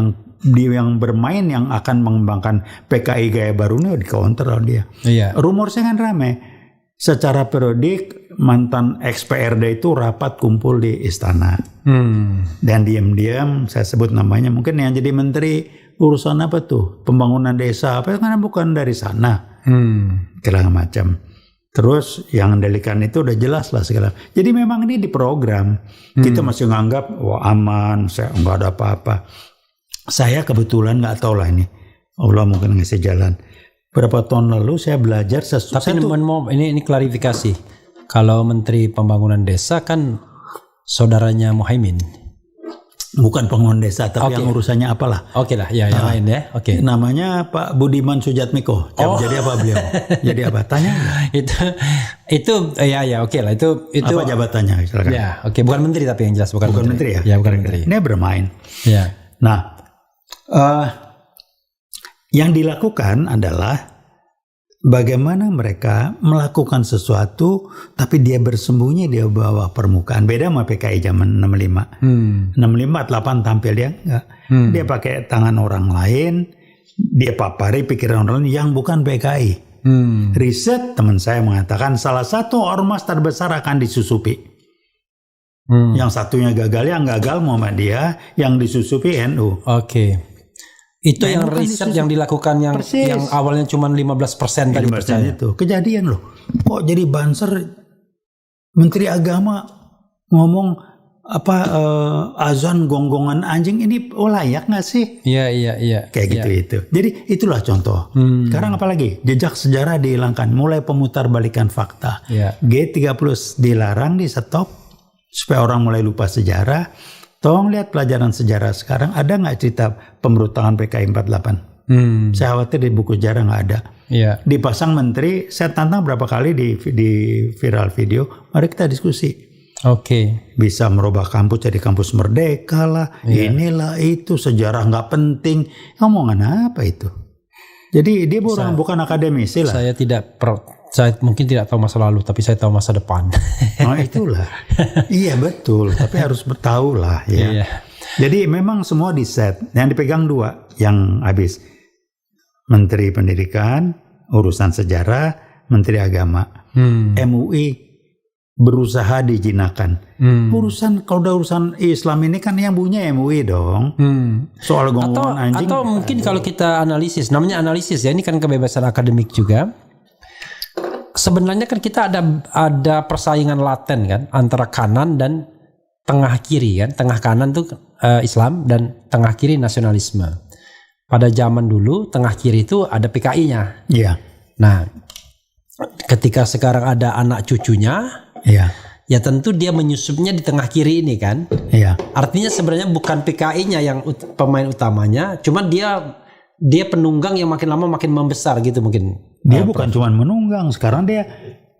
yang bermain yang akan mengembangkan PKI gaya baru ini di counter dia. Rumor saya kan rame. Secara periodik mantan ex-PRD itu rapat kumpul di istana. Dan diam-diam saya sebut namanya, mungkin yang jadi menteri urusan apa tuh? Pembangunan desa apa, karena bukan dari sana. Segala macam. Terus yang delikan itu udah jelas lah segala. Jadi memang ini diprogram. Kita masih nganggap wah aman, saya nggak ada apa-apa. Saya kebetulan nggak tahu lah ini. Allah mungkin ngasih jalan. Berapa tahun lalu saya belajar sesuatu. Tapi ini klarifikasi. Kalau Menteri Pembangunan Desa kan saudaranya Muhaimin. Bukan pembangunan desa, tapi yang urusannya apalah. Oke lah, ya yang lain ya. Oke. Namanya Pak Budiman Sujatmiko. Jadi apa beliau? Jadi apa? Tanya. itu ya oke lah itu. Apa jabatannya? Silakan. Ya, oke. Bukan menteri tapi yang jelas bukan menteri ya. Ya bukan menteri. Ini bermain. Ya. Nah, yang dilakukan adalah bagaimana mereka melakukan sesuatu tapi dia bersembunyi di bawah permukaan. Beda sama PKI zaman 65. 65 48 tampil dia enggak. Dia pakai tangan orang lain, dia papari pikiran orang lain yang bukan PKI. Riset teman saya mengatakan salah satu ormas terbesar akan disusupi. Yang satunya gagal, yang gagal Muhammadiyah, yang disusupi NU. Oke. Itu yang riset yang dilakukan yang awalnya cuma 15% tadi percaya. Itu kejadian loh. Kok jadi Banser Menteri Agama ngomong azan gonggongan anjing ini layak nggak sih? Iya. Kayak gitu itu. Jadi itulah contoh. Sekarang apalagi jejak sejarah dihilangkan, mulai pemutarbalikan fakta. G30 dilarang, di stop supaya orang mulai lupa sejarah. Tolong lihat pelajaran sejarah sekarang, ada nggak cerita pemberontakan PKI 48? Saya khawatir di buku sejarah nggak ada. Dipasang menteri, saya tantang berapa kali di viral video, mari kita diskusi. Bisa merubah kampus jadi kampus merdeka lah, inilah itu, sejarah nggak penting. Ngomongan apa itu? Jadi dia bukan akademisi lah. Saya mungkin tidak tahu masa lalu, tapi saya tahu masa depan. Oh itulah. Iya betul, tapi harus bertahu lah ya. Jadi memang semua di set. Yang dipegang dua, yang habis. Menteri Pendidikan, urusan sejarah, Menteri Agama. MUI berusaha dijinakan. Kalau udah urusan Islam ini kan yang punya MUI dong. Soal gonggongan anjing. Atau mungkin kalau kita analisis, namanya analisis ya, ini kan kebebasan akademik juga. Sebenarnya kan kita ada persaingan laten kan antara kanan dan tengah kiri kan. Tengah kanan tuh Islam dan tengah kiri nasionalisme. Pada zaman dulu tengah kiri itu ada PKI-nya. Iya. Nah, ketika sekarang ada anak cucunya, ya tentu dia menyusupnya di tengah kiri ini kan. Iya. Artinya sebenarnya bukan PKI-nya yang pemain utamanya, cuma dia penunggang yang makin lama makin membesar gitu mungkin. Dia bukan cuma menunggang, sekarang dia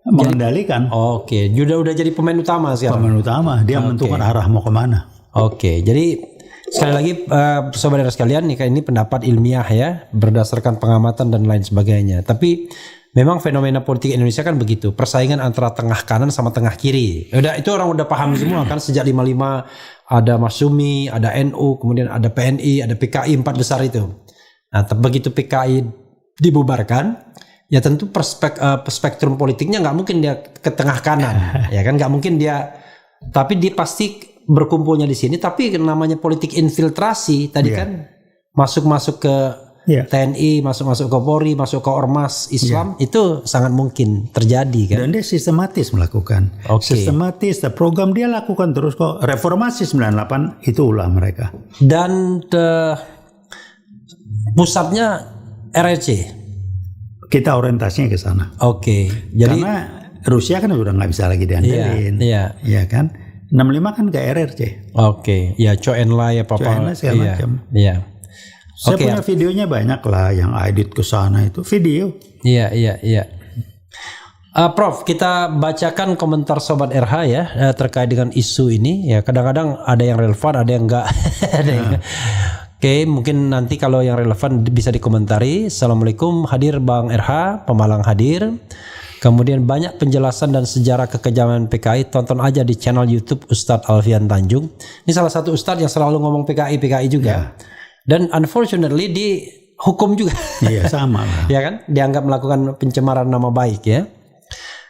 mengendalikan. Oke, udah jadi pemain utama sekarang. Pemain utama, dia menentukan arah mau kemana. Oke, jadi sekali lagi saudara sekalian, ini pendapat ilmiah ya, berdasarkan pengamatan dan lain sebagainya. Tapi Memang fenomena politik Indonesia kan begitu, persaingan antara tengah kanan sama tengah kiri. Itu orang udah paham semua kan, sejak 55 ada Masyumi, ada NU, kemudian ada PNI, ada PKI, 4 besar itu. Nah, begitu PKI dibubarkan, ya tentu spektrum politiknya nggak mungkin dia ke tengah kanan, ya kan, nggak mungkin dia, tapi dia pasti berkumpulnya di sini. Tapi namanya politik infiltrasi tadi kan masuk ke TNI, masuk ke Polri, masuk ke Ormas Islam, itu sangat mungkin terjadi kan. Dan dia sistematis melakukan. Sistematis, program dia lakukan terus kok. Reformasi 98 itu ulah mereka. Dan pusatnya RRC. Kita orientasinya ke sana. Jadi karena Rusia kan udah nggak bisa lagi diandelin. Iya kan. 65 kan ke RRC. Ya Chou En-lai apa-apa. Segala macam. Iya. Saya punya videonya banyak lah yang edit ke sana itu video. Iya. Prof, kita bacakan komentar Sobat RH ya terkait dengan isu ini. Ya kadang-kadang ada yang relevan, ada yang enggak. Oke, mungkin nanti kalau yang relevan bisa dikomentari. Assalamualaikum, hadir Bang RH, Pemalang hadir. Kemudian banyak penjelasan dan sejarah kekejaman PKI, tonton aja di channel YouTube Ustadz Alfian Tanjung. Ini salah satu Ustadz yang selalu ngomong PKI juga. Dan unfortunately dihukum juga. Iya, sama lah. Ya kan? Dianggap melakukan pencemaran nama baik ya.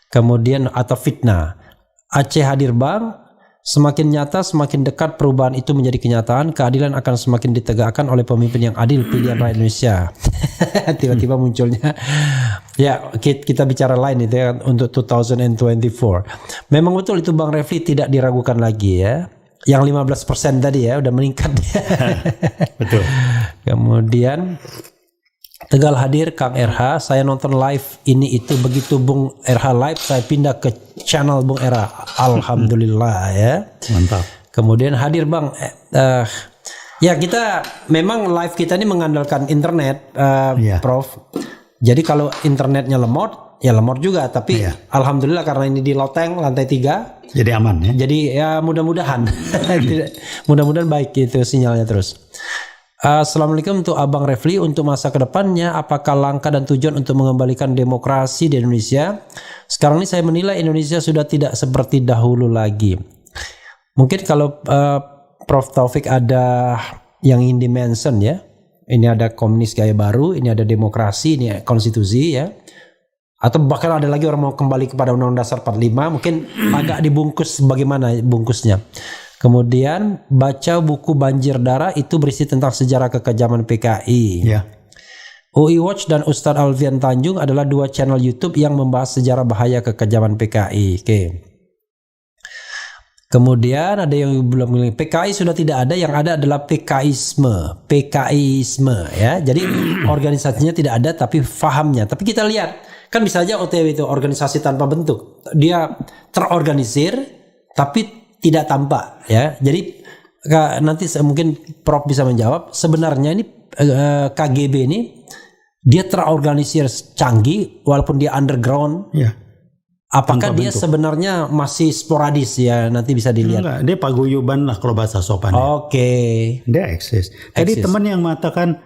Kemudian atau fitnah. Aceh hadir Bang, semakin nyata semakin dekat perubahan itu menjadi kenyataan, keadilan akan semakin ditegakkan oleh pemimpin yang adil, pilihan rakyat Indonesia. Tiba-tiba munculnya. Ya, kita bicara lain itu ya untuk 2024. Memang betul itu Bang Refli tidak diragukan lagi ya. Yang 15% tadi ya udah meningkat. Betul. Kemudian Tegal hadir Kang RH, saya nonton live ini itu begitu Bung RH live saya pindah ke channel Bung RH. Alhamdulillah ya. Mantap. Kemudian hadir Bang ya kita memang live kita ini mengandalkan internet Prof. Jadi kalau internetnya lemot ya lemot juga, tapi alhamdulillah karena ini di loteng lantai 3 jadi aman ya. Jadi ya mudah-mudahan mudah-mudahan baik itu sinyalnya terus. Assalamualaikum untuk Abang Refli, untuk masa kedepannya apakah langkah dan tujuan untuk mengembalikan demokrasi di Indonesia? Sekarang ini saya menilai Indonesia sudah tidak seperti dahulu lagi. Mungkin kalau Prof Taufik ada yang ingin di-mention ya. Ini ada komunis gaya baru, ini ada demokrasi, ini konstitusi ya. Atau bahkan ada lagi orang mau kembali kepada Undang-Undang Dasar 45, mungkin agak dibungkus bagaimana bungkusnya. Kemudian baca buku Banjir Darah, itu berisi tentang sejarah kekejaman PKI. UI Watch dan Ustadz Alfian Tanjung adalah 2 channel YouTube yang membahas sejarah bahaya kekejaman PKI. Kemudian ada yang belum bilang PKI sudah tidak ada, yang ada adalah PKIisme ya. Jadi organisasinya tidak ada tapi fahamnya. Tapi kita lihat kan bisa aja OTW itu organisasi tanpa bentuk. Dia terorganisir tapi tidak tampak ya. Jadi nanti mungkin Prof bisa menjawab, sebenarnya ini KGB ini dia terorganisir canggih walaupun dia underground. Apakah dia sebenarnya masih sporadis ya, nanti bisa dilihat. Enggak, dia paguyuban lah kalau bahasa sopan. Dia eksis. Tadi teman yang mengatakan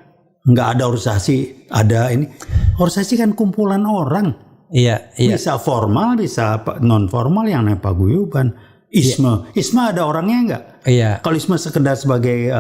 nggak ada organisasi, ada ini. Organisasi kan kumpulan orang. Bisa formal, bisa non formal, yang namanya paguyuban. Isme ada orangnya enggak? Kalau isme sekedar sebagai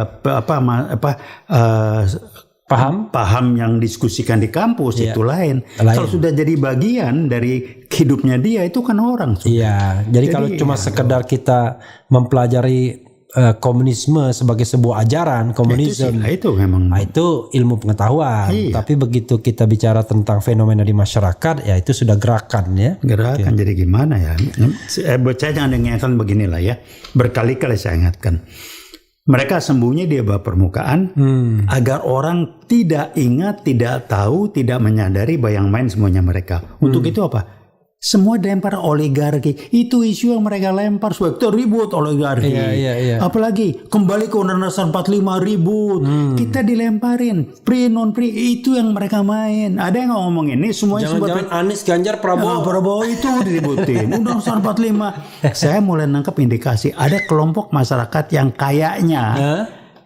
paham yang diskusikan di kampus itu lain. Kalau sudah jadi bagian dari hidupnya dia, itu kan orang. Jadi kalau cuma sekedar kita mempelajari komunisme sebagai sebuah ajaran, komunisme itu memang itu ilmu pengetahuan. Tapi begitu kita bicara tentang fenomena di masyarakat, ya itu sudah gerakan ya. Gerakan. Jadi gimana ya? Saya jangan ingatkan beginilah ya. Berkali-kali saya ingatkan. Mereka sembunyi di bawah permukaan agar orang tidak ingat, tidak tahu, tidak menyadari bayang main semuanya mereka. Untuk itu apa? Semua dilempar oligarki. Itu isu yang mereka lempar supaya terribut oligarki. Apalagi kembali ke Undang-Undang Dasar 45 ribut. Kita dilemparin pri non pri, itu yang mereka main. Ada yang ngomong ini semuanya. Jangan Anies, Ganjar, Prabowo itu diributin. Undang-Undang Dasar 45. Saya mulai nangkep indikasi ada kelompok masyarakat yang kayaknya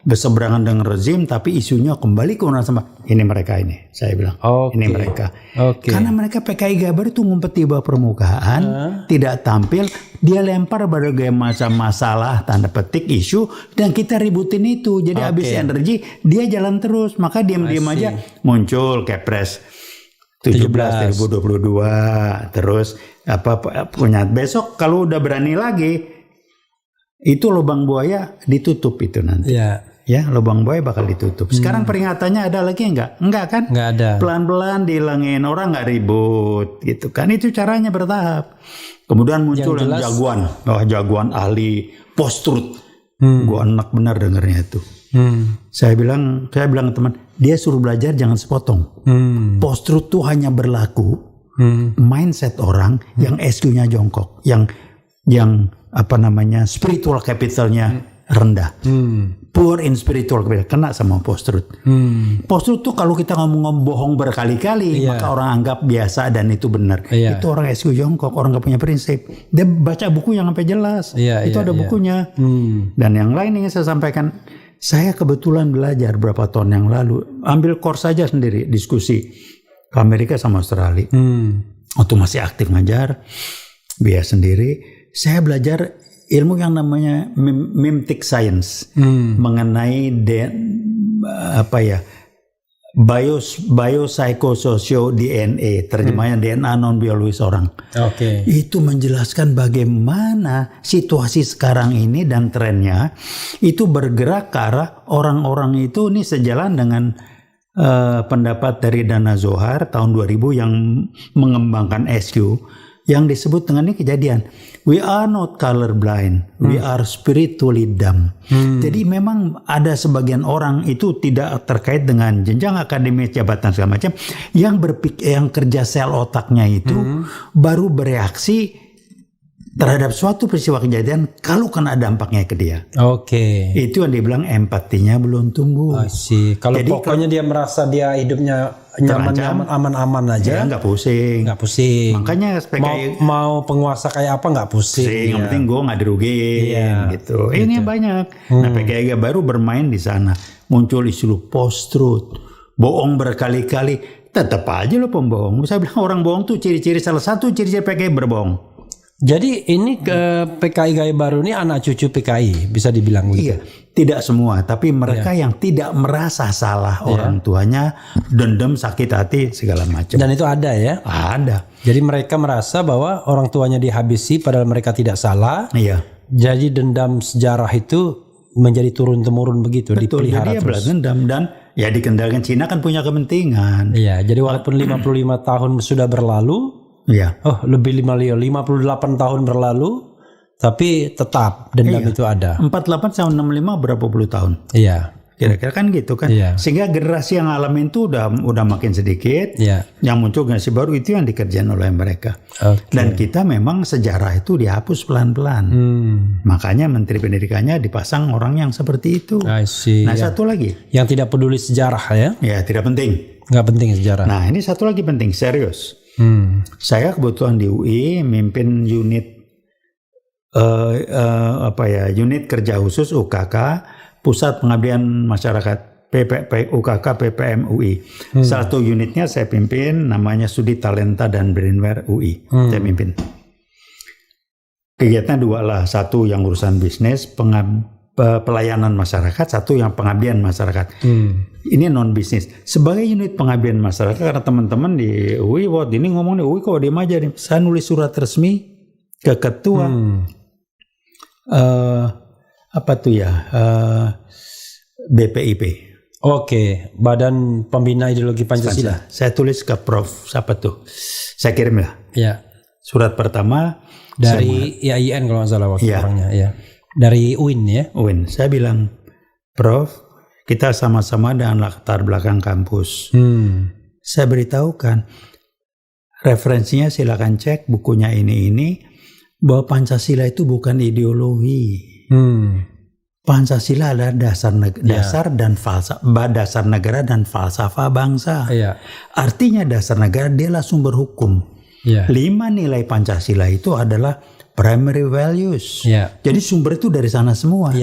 berseberangan dengan rezim tapi isunya kembali ke Undang sama ini mereka ini. Saya bilang ini mereka. Karena mereka PKI Gaya Baru itu ngumpet di bawah permukaan, tidak tampil, dia lempar berbagai macam masalah tanda petik isu dan kita ributin itu. Jadi habis energi dia jalan terus, maka diam-diam aja muncul Kepres 17 2022 terus punya besok kalau udah berani lagi itu lubang buaya ditutup itu nanti. Ya, lubang buaya bakal ditutup. Sekarang peringatannya ada lagi enggak? Enggak kan? Enggak ada. Pelan-pelan dihilangin, orang enggak ribut gitu kan. Itu caranya bertahap. Kemudian muncul yang jagoan. Jagoan ahli post-truth. Gua enak benar dengarnya itu. Saya bilang teman, dia suruh belajar jangan sepotong. Post-truth tuh hanya berlaku mindset orang yang SQ-nya jongkok, yang spiritual capitalnya rendah. Poor in spiritual capital, kena sama post-truth. Post-truth tuh kalau kita ngomong bohong berkali-kali, maka orang anggap biasa dan itu benar. Itu orang SQ jongkok, orang gak punya prinsip. Dia baca buku yang sampai jelas. Itu ada bukunya. Dan yang lain yang saya sampaikan, saya kebetulan belajar berapa tahun yang lalu, ambil course saja sendiri, diskusi ke Amerika sama Australia. Waktu masih aktif ngajar, biaya sendiri, saya belajar ilmu yang namanya mimetic science mengenai biopsychosocial DNA, terjemahnya DNA non biologis orang. Itu menjelaskan bagaimana situasi sekarang ini dan trennya itu bergerak ke arah orang-orang itu ini sejalan dengan pendapat dari Dana Zohar tahun 2000 yang mengembangkan SQ yang disebut dengan ini kejadian. We are not colorblind, we are spiritually dumb. Jadi memang ada sebagian orang itu tidak terkait dengan jenjang akademis, jabatan segala macam, yang kerja sel otaknya itu baru bereaksi terhadap suatu peristiwa kejadian kalau kena dampaknya ke dia. Itu yang dibilang empatinya belum tumbuh. Kalau pokoknya dia merasa dia hidupnya nyaman-nyaman, aman-aman aja, nggak pusing. Makanya PKI mau penguasa kayak apa nggak pusing. Yang penting gue nggak dirugiin gitu. Ini banyak. Nah PKI baru bermain di sana. Muncul isu post-truth, bohong berkali-kali, tetap aja lo pembohong. Saya bilang orang bohong tuh ciri-ciri, salah satu ciri-ciri PKI berbohong. Jadi ini ke PKI Gaya Baru ini anak cucu PKI, bisa dibilang begitu. Iya, tidak semua, tapi mereka yang tidak merasa salah orang tuanya, dendam, sakit hati segala macam. Dan itu ada ya? Ada. Jadi mereka merasa bahwa orang tuanya dihabisi padahal mereka tidak salah. Iya. Jadi dendam sejarah itu menjadi turun-temurun begitu. Betul, dipelihara jadi terus. Dendam dan ya dikendalikan Cina kan punya kepentingan. Iya, jadi walaupun 55 tahun sudah berlalu. Iya. Lebih 58 tahun berlalu, tapi tetap dendam itu ada. 48 sampai 65 berapa puluh tahun? Iya. Kira-kira kan gitu kan. Sehingga generasi yang ngalamin itu udah makin sedikit. Yang muncul generasi baru itu yang dikerjain oleh mereka. Dan kita memang sejarah itu dihapus pelan-pelan. Makanya Menteri Pendidikannya dipasang orang yang seperti itu. Satu lagi. Yang tidak peduli sejarah ya? Ya, tidak penting. Nggak penting sejarah. Nah, ini satu lagi penting, serius. Saya kebetulan di UI mimpin unit unit kerja khusus UKK, Pusat Pengabdian Masyarakat UKK PPM UI. Satu unitnya saya pimpin, namanya Studi Talenta dan Brainware UI. Saya pimpin. Kegiatannya dua lah, satu yang urusan bisnis, pelayanan masyarakat, satu yang pengabdian masyarakat. Ini non bisnis. Sebagai unit pengabdian masyarakat, karena teman-teman di UI, ini ngomong di UI kok diem aja nih. Saya nulis surat resmi ke ketua BPIP. Badan Pembina Ideologi Pancasila. Saya tulis ke Prof. Siapa tuh? Saya kirim ya. Surat pertama dari IAIN kalau nggak salah waktu orangnya. Dari UIN ya. UIN. Saya bilang, Prof, kita sama-sama dengan latar belakang kampus. Saya beritahukan, referensinya silakan cek bukunya ini, bahwa Pancasila itu bukan ideologi. Pancasila adalah dasar negara dan falsafah bangsa. Artinya dasar negara dia adalah sumber hukum. 5 nilai Pancasila itu adalah primary values. Jadi sumber itu dari sana semua.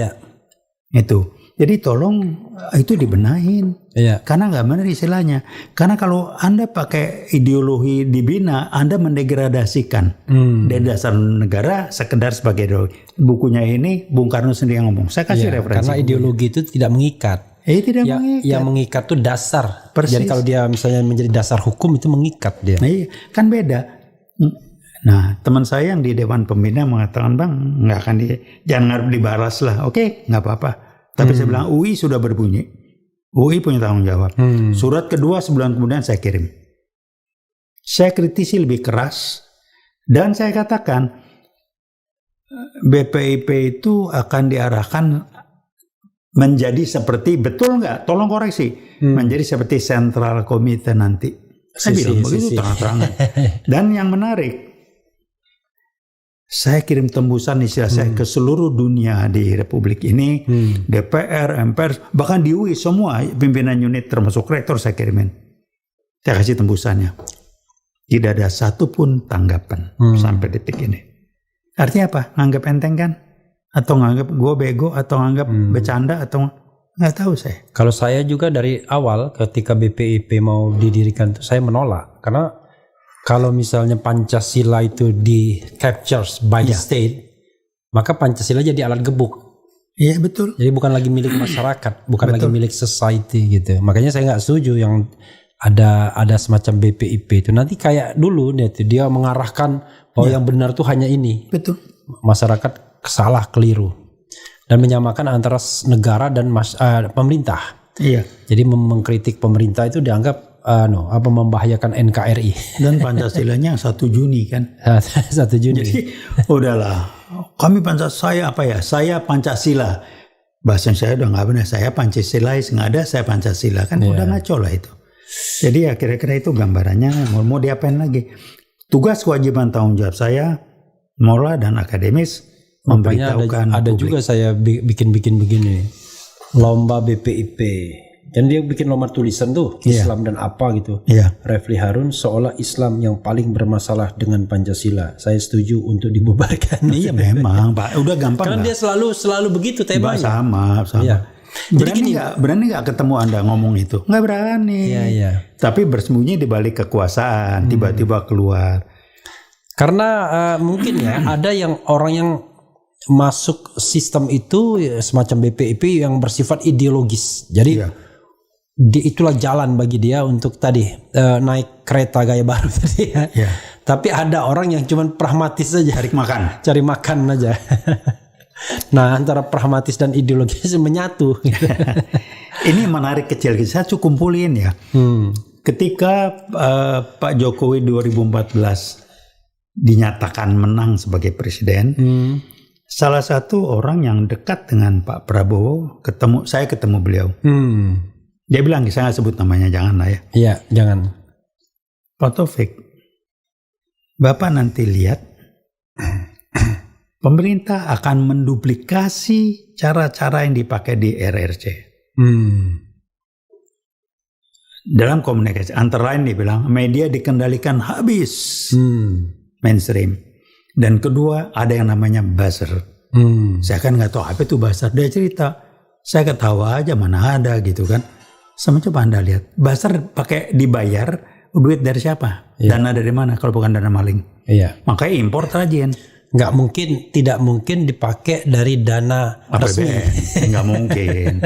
Itu. Jadi tolong itu dibenahin. Iya. Karena nggak benar istilahnya. Karena kalau Anda pakai ideologi dibina, Anda mendegradasikan. Dari dasar negara sekedar sebagai ideologi. Bukunya ini Bung Karno sendiri yang ngomong. Saya kasih referensi. Karena ideologi itu tidak mengikat. Tidak mengikat. Yang mengikat itu dasar. Persis. Jadi kalau dia misalnya menjadi dasar hukum itu mengikat dia. Kan beda. Nah, teman saya yang di Dewan Pembina mengatakan, Bang, nggak akan jangan harus dibalas lah. Oke, nggak apa-apa. Tapi saya bilang UI sudah berbunyi. UI punya tanggung jawab. Surat kedua sebulan kemudian saya kirim. Saya kritisi lebih keras dan saya katakan BPIP itu akan diarahkan menjadi seperti, betul nggak? Tolong koreksi. Menjadi seperti Central Committee nanti. Saya bilang begitu terang-terangan. Dan yang menarik, saya kirim tembusan istilah saya ke seluruh dunia di Republik ini, DPR, MPR, bahkan di UI semua pimpinan unit termasuk rektor saya kirimin. Saya kasih tembusannya. Tidak ada satupun tanggapan sampai detik ini. Artinya apa? Nganggap enteng kan? Atau nganggap gue bego? Atau nganggap bercanda? Atau nggak tahu saya. Kalau saya juga dari awal ketika BPIP mau didirikan itu saya menolak. Karena kalau misalnya Pancasila itu di captures by the state, maka Pancasila jadi alat gebuk. Iya betul. Jadi bukan lagi milik masyarakat, bukan lagi milik society gitu. Makanya saya nggak setuju yang ada semacam BPIP itu. Nanti kayak dulu dia mengarahkan bahwa yang benar tuh hanya ini. Betul. Masyarakat salah, keliru, dan menyamakan antara negara dan pemerintah. Iya. Jadi mengkritik pemerintah itu dianggap membahayakan NKRI. Dan Pancasilanya 1 Juni kan. 1 Juni. Jadi udahlah. Kami Pancasila saya Pancasila. Bahasa saya udah nggak benar. Saya Pancasilais nggak ada. Saya Pancasila kan udah ngaco lah itu. Jadi ya kira-kira itu gambarannya. Mau diapain lagi? Tugas kewajiban tanggung jawab saya moral dan akademis memberitahukan. Ada juga saya bikin begini. Lomba BPIP. Dan dia bikin nomor tulisan tuh Islam dan apa gitu. Refli Harun seolah Islam yang paling bermasalah dengan Pancasila. Saya setuju untuk dibubarkan. Iya memang Pak. Udah gampang. Karena dia selalu begitu temanya. Sama. Iya. Berani nggak ketemu Anda ngomong itu? Nggak berani. Iya. Tapi bersembunyi di balik kekuasaan. Tiba-tiba keluar. Karena mungkin ada orang yang masuk sistem itu semacam BPIP yang bersifat ideologis. Jadi itulah jalan bagi dia untuk tadi naik kereta gaya baru tadi ya. Tapi ada orang yang cuman pragmatis saja, cari makan aja. Nah, antara pragmatis dan ideologis menyatu. Ini menarik kecil, saya cukup kumpulin ya. Ketika Pak Jokowi 2014 dinyatakan menang sebagai presiden, salah satu orang yang dekat dengan Pak Prabowo saya ketemu beliau. Dia bilang, saya nggak sebut namanya, jangan lah ya. Iya, jangan. Pak Taufik, Bapak nanti lihat pemerintah akan menduplikasi cara-cara yang dipakai di RRC. Dalam komunikasi, antara lain dia bilang, media dikendalikan habis mainstream. Dan kedua, ada yang namanya buzzer. Saya kan nggak tahu apa itu buzzer. Dia cerita, saya ketawa aja, mana ada gitu kan. Sama coba Anda lihat, buzzer pakai dibayar, duit dari siapa? Dana dari mana kalau bukan dana maling? Makanya impor rajin. Tidak mungkin dipakai dari dana resmi. Nggak mungkin.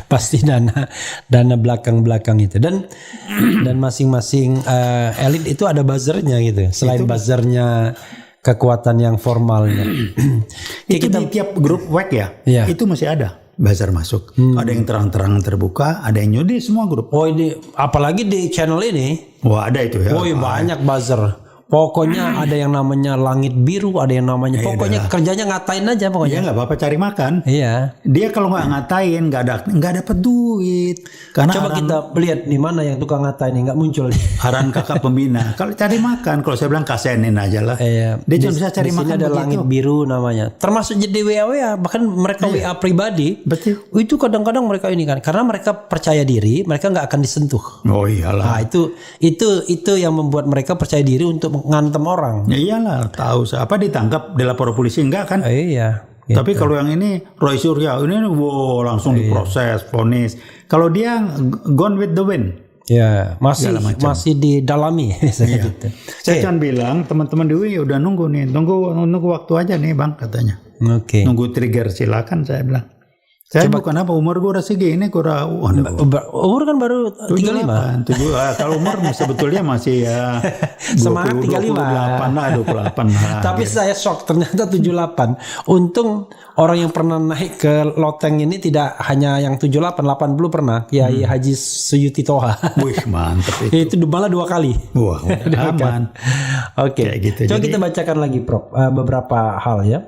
Pasti dana belakang itu. Dan masing-masing elit itu ada buzzernya gitu. Selain buzzernya kekuatan yang formalnya. Itu di tiap grup WhatsApp itu masih ada buzzer masuk. Ada yang terang-terangan terbuka, ada yang nyudi, semua grup. Ini apalagi di channel ini. Wah, ada itu ya. Banyak buzzer. Pokoknya ada yang namanya langit biru, ada yang namanya pokoknya kerjanya ngatain aja pokoknya. Nggak apa-apa cari makan. Iya. Dia kalau nggak ngatain nggak dapat duit. Karena coba kita lihat di mana yang tukang ngatain nggak muncul. Haran kakak pembina. Kalau cari makan, kalau saya bilang kasenin aja lah. Dia cuma bisa cari makan. Ada langit biru namanya. Termasuk jadi WA, bahkan mereka WA pribadi. Betul. Itu kadang-kadang mereka ini kan, karena mereka percaya diri, mereka nggak akan disentuh. Oh iyalah. Nah, itu yang membuat mereka percaya diri untuk ngantem orang. Ya iyalah, tahu apa ditangkap, dilapor polisi enggak kan? Iya. Gitu. Tapi kalau yang ini Roy Surya ini langsung diproses, vonis. Kalau dia gone with the wind. Ya, masih didalami. Iya. Gitu. Saya kan bilang teman-teman di UI udah nunggu nih, nunggu waktu aja nih Bang katanya. Oke. Nunggu trigger silakan saya bilang. Saya bukan apa umur gue udah segini, umur kan baru 35. Kalau umur sebetulnya masih ya semangat 35 lah. Tapi saya shock ternyata 78. Untung orang yang pernah naik ke loteng ini tidak hanya yang 78, 80 pernah. Kiai Haji Suyuti Toha. Wih, mantap itu. Itu malah 2 kali. Wah, aman. Oke. Gitu. Coba kita bacakan lagi Prof beberapa hal ya.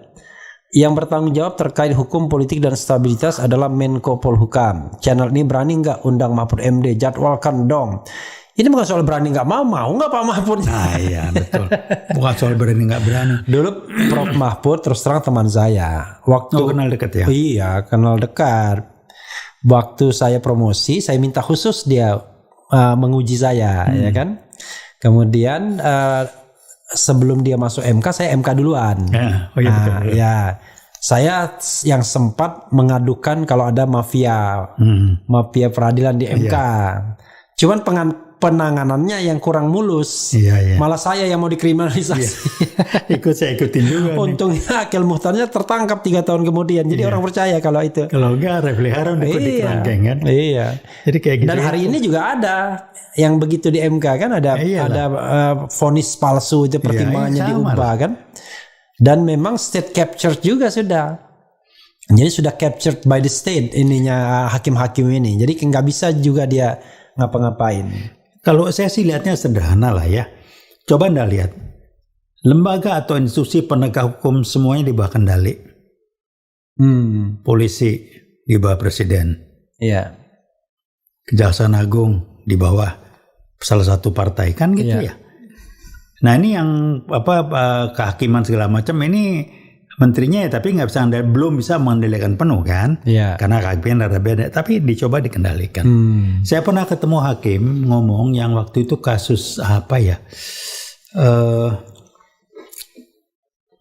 Yang bertanggung jawab terkait hukum, politik, dan stabilitas adalah Menko Polhukam. Channel ini berani nggak undang Mahfud MD? Jadwalkan dong. Ini bukan soal berani nggak mau nggak Pak Mahfud? Nah iya betul. Bukan soal berani nggak berani. Dulu Prof Mahfud terus terang teman saya. Waktu kenal dekat ya? Iya kenal dekat. Waktu saya promosi, saya minta khusus dia menguji saya, ya kan. Kemudian sebelum dia masuk MK, saya MK duluan. Betul. Ya, saya yang sempat mengadukan kalau ada mafia peradilan di MK. Cuman penanganannya yang kurang mulus. Malah saya yang mau dikriminalisasi. Saya ikutin juga. Untungnya Akil Muhtarnya tertangkap 3 tahun kemudian. Jadi orang percaya kalau itu. Kalau enggak, Refli Harun ikut di kerangkeng kan. Iya. Jadi kayak gitu. Dan hari ini juga ada yang begitu di MK kan ada vonis palsu itu pertimbangannya diubah kan. Dan memang state captured juga sudah. Jadi sudah captured by the state ininya hakim-hakim ini. Jadi nggak bisa juga dia ngapa-ngapain. Kalau saya sih lihatnya sederhana lah ya. Coba Anda lihat. Lembaga atau institusi penegak hukum semuanya di bawah kendali. Polisi di bawah presiden. Iya. Kejaksaan Agung di bawah salah satu partai kan gitu ya. Nah ini yang kehakiman segala macam ini menterinya ya tapi belum bisa mengendalikan penuh kan. Karena kehakiman ada beda tapi dicoba dikendalikan. Saya pernah ketemu hakim ngomong yang waktu itu kasus apa ya?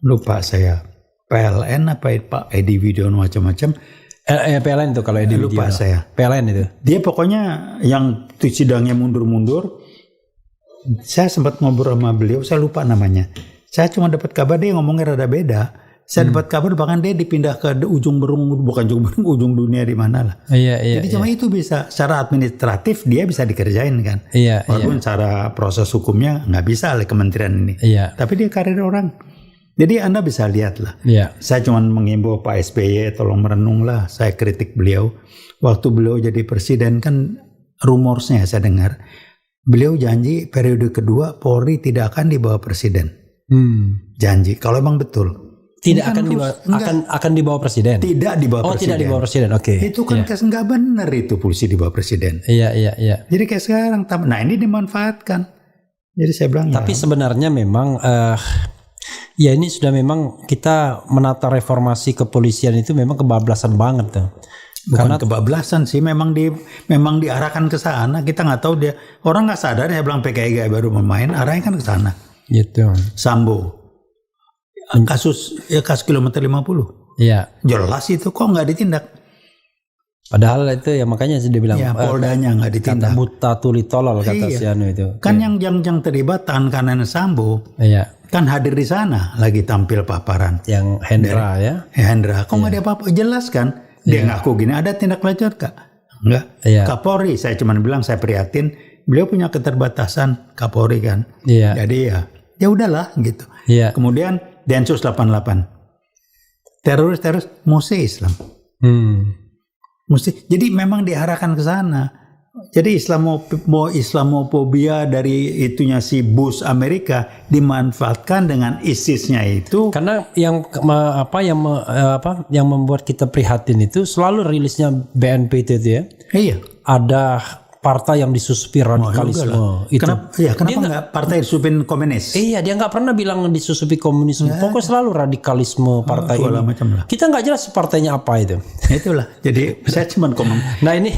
Lupa saya. PLN apa Pak Edi Widiono macam-macam. PLN itu kalau Edi lupa Widiono. saya. PLN itu. Dia pokoknya yang sidangnya mundur-mundur. Saya sempat ngobrol sama beliau, saya lupa namanya. Saya cuma dapat kabar dia ngomongnya rada beda. Saya dapat kabar bahkan dia dipindah ke ujung dunia di mana lah. Jadi cuma itu bisa secara administratif dia bisa dikerjain kan. Walaupun secara proses hukumnya nggak bisa oleh kementerian ini. Tapi dia karir orang. Jadi Anda bisa lihat lah. Saya cuma mengimbau Pak SBY tolong merenung lah. Saya kritik beliau. Waktu beliau jadi presiden kan rumorsnya saya dengar. Beliau janji periode kedua Polri tidak akan dibawa presiden. Janji. Kalau emang betul. Akan dibawa presiden. Tidak dibawa presiden. Tidak dibawa presiden. Oke. Itu kan nggak benar itu polisi dibawa presiden. Iya. Jadi kayak sekarang. Nah ini dimanfaatkan. Jadi saya bilang. Tapi sebenarnya memang. Ya ini sudah memang kita menata reformasi kepolisian itu memang kebablasan banget tuh. Bukan kebablasan sih, memang diarahkan ke sana. Kita nggak tahu dia orang nggak sadar ya bilang PKI gaya baru bermain, arahnya kan ke sana. Gitu. Sambo, kasus kilometer 50. Iya. Jelas itu kok nggak ditindak. Padahal itu ya makanya dia bilang. Ya Poldanya nggak ditindak. Kata buta tuli tolol kata si Anu itu. Kan yang terlibat tangan kanan Sambo. Iya. Kan hadir di sana lagi tampil paparan. Yang Hendra ya. Hendra, kok nggak ada apa-apa? Jelas kan? Dia ngaku gini, ada tindak lanjut Kak? Enggak. Kapolri, saya cuma bilang saya prihatin. Beliau punya keterbatasan Kapolri kan. Jadi ya udahlah gitu. Kemudian Densus 88. Teroris musuh Islam. Jadi memang diarahkan ke sana. Jadi Islamofobia dari itunya si Bush Amerika dimanfaatkan dengan ISIS-nya itu. Karena yang membuat kita prihatin itu selalu rilisnya BNPT itu ya. Iya. Ada partai yang disusupi radikalisme. Kenapa nggak partai disupin komunis? Iya, dia nggak pernah bilang disusupi komunisme. Pokoknya selalu radikalisme partai ini. Kita nggak jelas partainya apa itu. Itulah. Jadi saya cuma komen. Nah ini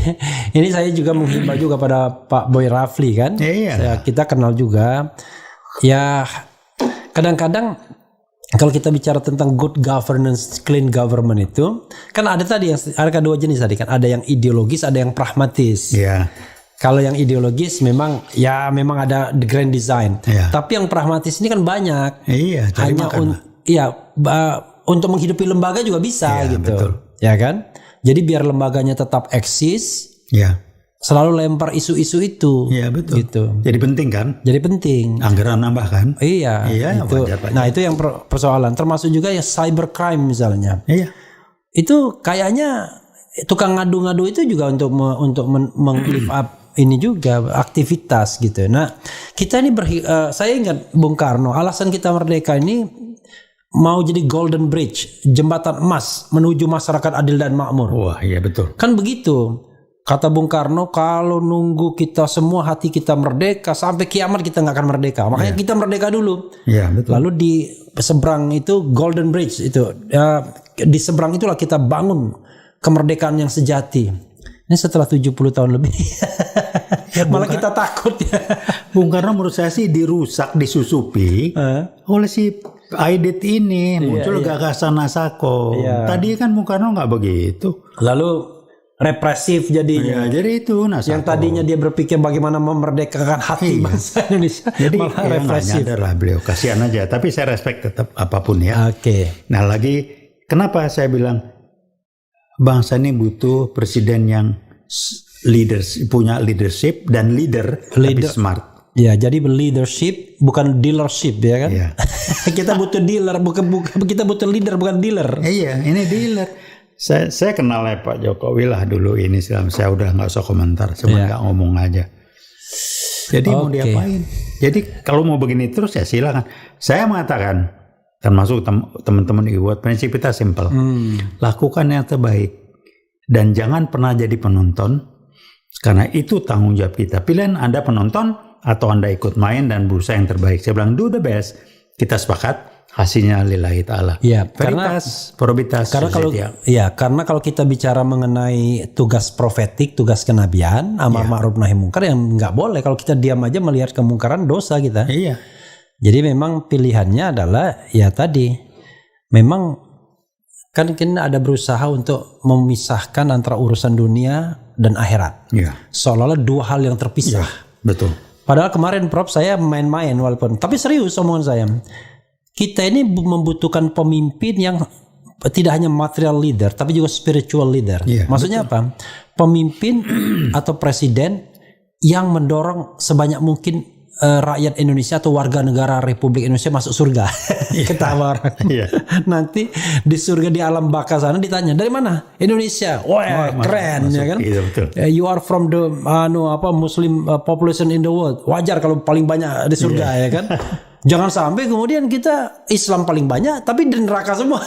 saya juga menghimbau juga pada Pak Boy Rafli kan. Iya. Kita kenal juga. Ya kadang-kadang kalau kita bicara tentang good governance, clean government itu kan ada tadi yang ada dua jenis tadi kan, ada yang ideologis, ada yang pragmatis. Kalau yang ideologis memang ada the grand design. Tapi yang pragmatis ini kan banyak. Hanya untuk menghidupi lembaga juga bisa gitu. Betul. Ya kan? Jadi biar lembaganya tetap eksis. Selalu lempar isu-isu itu. Iya betul. Gitu. Jadi penting kan? Jadi penting. Anggaran nambah kan? Iya. Itu. Nah itu yang persoalan. Termasuk juga ya cybercrime misalnya. Iya. Itu kayaknya tukang ngadu-ngadu itu juga untuk meng-lift up ini juga aktivitas gitu. Nah kita ini saya ingat Bung Karno, alasan kita merdeka ini mau jadi golden bridge, jembatan emas menuju masyarakat adil dan makmur. Wah iya betul. Kan begitu. Kata Bung Karno, kalau nunggu kita semua hati kita merdeka sampai kiamat kita nggak akan merdeka. Makanya kita merdeka dulu. Iya betul. Lalu di seberang itu golden bridge itu, di seberang itulah kita bangun kemerdekaan yang sejati. Ini setelah 70 tahun lebih. Malah kita takut ya. Bung Karno menurut saya sih dirusak, disusupi oleh si Aidit ini. Muncul gagasan Nasako. Tadi kan Bung Karno nggak begitu. Lalu represif jadinya. Jadi itu Nasako. Yang tadinya dia berpikir bagaimana memerdekakan hati bangsa Indonesia. Jadi malah represif. Nyadar lah beliau, kasihan aja. Tapi saya respect tetap apapun ya. Nah lagi, kenapa saya bilang bangsa ini butuh presiden yang punya leadership dan leader tapi smart. Ya, jadi leadership bukan dealership ya kan? Kita butuh dealer, bukan kita butuh leader bukan dealer. Iya, ini dealer. Saya kenal ya Pak Jokowi lah dulu ini, saya udah nggak usah komentar, cuma nggak ngomong aja. Jadi mau diapain? Jadi kalau mau begini terus ya silakan. Saya mengatakan, termasuk teman-teman Iwat, prinsip kita simpel, lakukan yang terbaik dan jangan pernah jadi penonton, karena itu tanggung jawab kita. Pilihan Anda penonton atau Anda ikut main dan berusaha yang terbaik. Saya bilang do the best. Kita sepakat. Hasilnya lillahi ta'ala. Veritas, probitas. Karena kalau kita bicara mengenai tugas profetik, tugas kenabian, amar ma'ruf nahi mungkar, yang nggak boleh kalau kita diam aja melihat kemungkaran, dosa kita. Jadi memang pilihannya adalah ya tadi, memang kan kita ada berusaha untuk memisahkan antara urusan dunia dan akhirat. Seolah-olah dua hal yang terpisah. Betul. Padahal kemarin Prof saya main-main walaupun, tapi serius omongan saya. Kita ini membutuhkan pemimpin yang tidak hanya material leader, tapi juga spiritual leader. Maksudnya apa? Pemimpin atau presiden yang mendorong sebanyak mungkin rakyat Indonesia atau warga negara Republik Indonesia masuk surga. Ketawa orang. Nanti di surga di alam baka sana ditanya, dari mana? Indonesia. Wah, keren ya kan? You are from the Muslim population in the world. Wajar kalau paling banyak di surga ya kan? Jangan sampai kemudian kita Islam paling banyak tapi di neraka semua.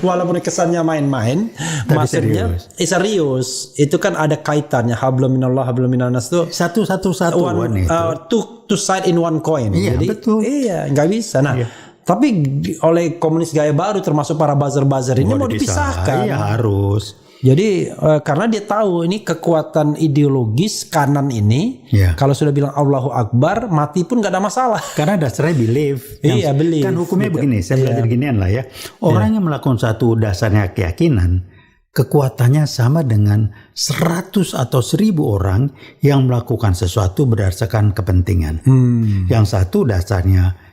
Walaupun kesannya main-main, maksudnya serius. Itu kan ada kaitannya hablum minallah hablum minannas itu satu two side in one coin. Jadi betul. Nggak bisa. Nah, tapi oleh komunis gaya baru termasuk para buzzer-buzzer ini mau dipisahkan. Harus. Jadi karena dia tahu ini kekuatan ideologis kanan ini, kalau sudah bilang Allahu Akbar, mati pun gak ada masalah. Karena dasarnya belief. Belief. Kan hukumnya begini, saya belajar ginian lah ya. Orang yang melakukan satu dasarnya keyakinan, kekuatannya sama dengan 100 atau 1000 orang yang melakukan sesuatu berdasarkan kepentingan. Yang satu dasarnya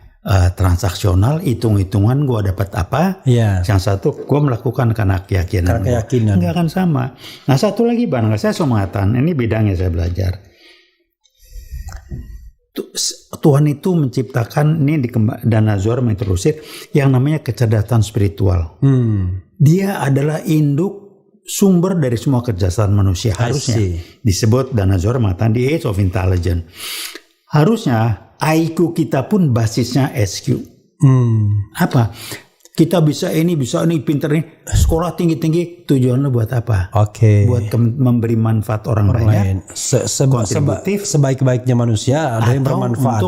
transaksional, hitung-hitungan gue dapat apa. Yang satu gue melakukan karena keyakinan. Nggak akan sama. Nah satu lagi barangkali saya mengatakan, ini bidangnya saya belajar. Tuhan itu menciptakan ini di dan Azhar mengintroduksi yang namanya kecerdasan spiritual. Dia adalah induk sumber dari semua kecerdasan manusia. Harusnya disebut dan Azhar mengatakan the age of intelligence. Harusnya IQ kita pun basisnya SQ. Apa? Kita bisa ini, pinter ini. Sekolah tinggi-tinggi tujuannya buat apa? Buat memberi manfaat orang lain. Sebaik-baiknya manusia ada yang bermanfaat.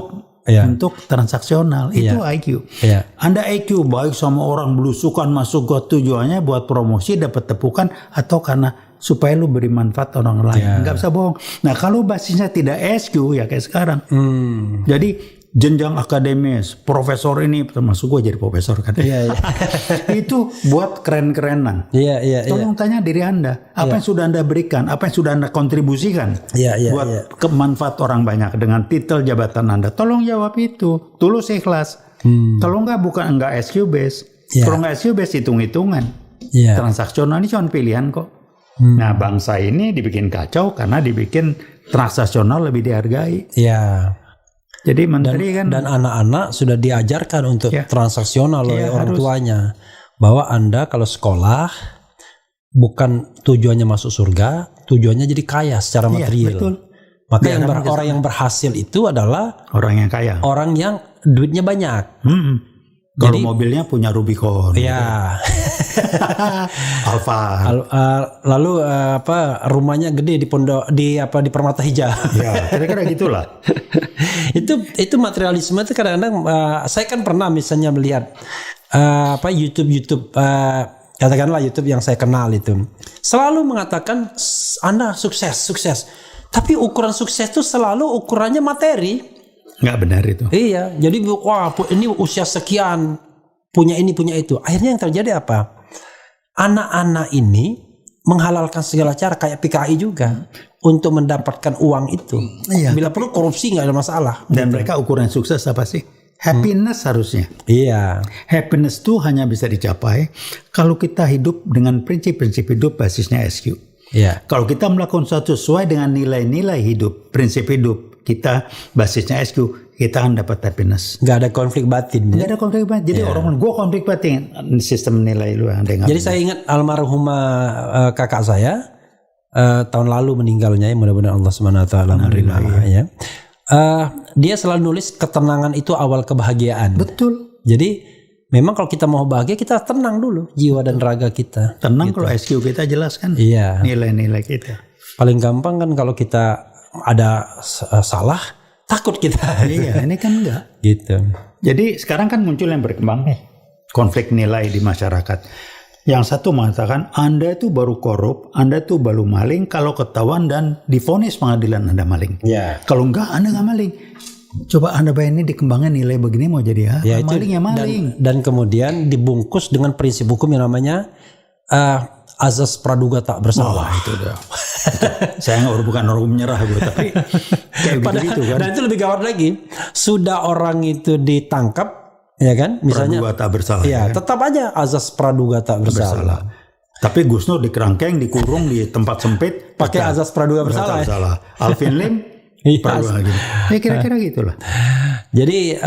Untuk transaksional itu IQ. Anda IQ baik sama orang belusukan masuk ke tujuannya buat promosi dapat tepukan atau karena supaya lu beri manfaat orang lain. Nggak bisa bohong. Nah kalau basisnya tidak SQ ya kayak sekarang. Jadi jenjang akademis, profesor ini, termasuk gue jadi profesor kan. Iya. Itu buat keren-kerenan. Iya. Tolong tanya diri Anda, apa yang sudah Anda berikan, apa yang sudah Anda kontribusikan buat kemanfaat orang banyak dengan titel jabatan Anda. Tolong jawab itu, tulus ikhlas. Kalau enggak SQ base. Kalau enggak SQ base hitung-hitungan. Transaksional ini cuma pilihan kok. Nah, bangsa ini dibikin kacau karena dibikin transaksional lebih dihargai. Iya. Jadi menteri dan anak-anak sudah diajarkan untuk transaksional oleh orang tuanya, bahwa Anda kalau sekolah bukan tujuannya masuk surga, tujuannya jadi kaya secara material. Betul. Maka orang yang berhasil itu adalah orang yang kaya, orang yang duitnya banyak. Kalau mobilnya punya Rubicon. Iya. Alfa. Lalu rumahnya gede di di Permata Hijau. Ya, kira-kira gitulah. itu materialisme itu kadang-kadang saya kan pernah misalnya melihat YouTube katakanlah YouTube yang saya kenal itu selalu mengatakan Anda sukses. Tapi ukuran sukses itu selalu ukurannya materi. Nggak benar itu. Iya, jadi ini usia sekian, punya ini, punya itu. Akhirnya yang terjadi apa? Anak-anak ini menghalalkan segala cara kayak PKI juga untuk mendapatkan uang itu. Iya. Bila perlu korupsi nggak ada masalah. Dan mereka ukuran sukses apa sih? Happiness harusnya. Iya. Happiness itu hanya bisa dicapai kalau kita hidup dengan prinsip-prinsip hidup basisnya SQ. Iya. Kalau kita melakukan sesuatu sesuai dengan nilai-nilai hidup, prinsip hidup kita basisnya SQ, kita akan dapat happiness. Gak ada konflik batin. Gak ada konflik batin. Jadi orang gue konflik batin sistem nilai lu yang ada. Jadi saya ingat almarhumah kakak saya tahun lalu meninggalnya, ya mudah-mudahan Allah Subhanahu wa taala menerima ya. Dia selalu nulis ketenangan itu awal kebahagiaan. Betul. Jadi memang kalau kita mau bahagia kita tenang dulu jiwa dan raga kita. Tenang gitu. Kalau SQ kita jelaskan nilai-nilai kita. Paling gampang kan kalau kita ada salah takut kita. Iya, ini kan enggak. Gitu. Jadi sekarang kan muncul yang berkembang nih konflik nilai di masyarakat. Yang satu mengatakan Anda itu baru korup, Anda itu baru maling kalau ketahuan dan divonis pengadilan Anda maling. Ya. Kalau enggak Anda enggak maling. Coba Anda bayangin dikembangkan nilai begini mau jadi maling ya maling. Dan kemudian dibungkus dengan prinsip hukum yang namanya azas praduga tak bersalah. Itu udah. Saya bukan orang menyerah gue, tapi kayak begitu kan. Dan itu lebih gawat lagi. Sudah orang itu ditangkap, ya kan? Misalnya praduga tak bersalah. Ya, kan? Tetap aja azas praduga tak bersalah. Tapi Gus Nur dikerangkeng, dikurung di tempat sempit, pakai azas praduga bersalah. Alvin Lim, praduga gitu. Ya kira-kira gitulah. Jadi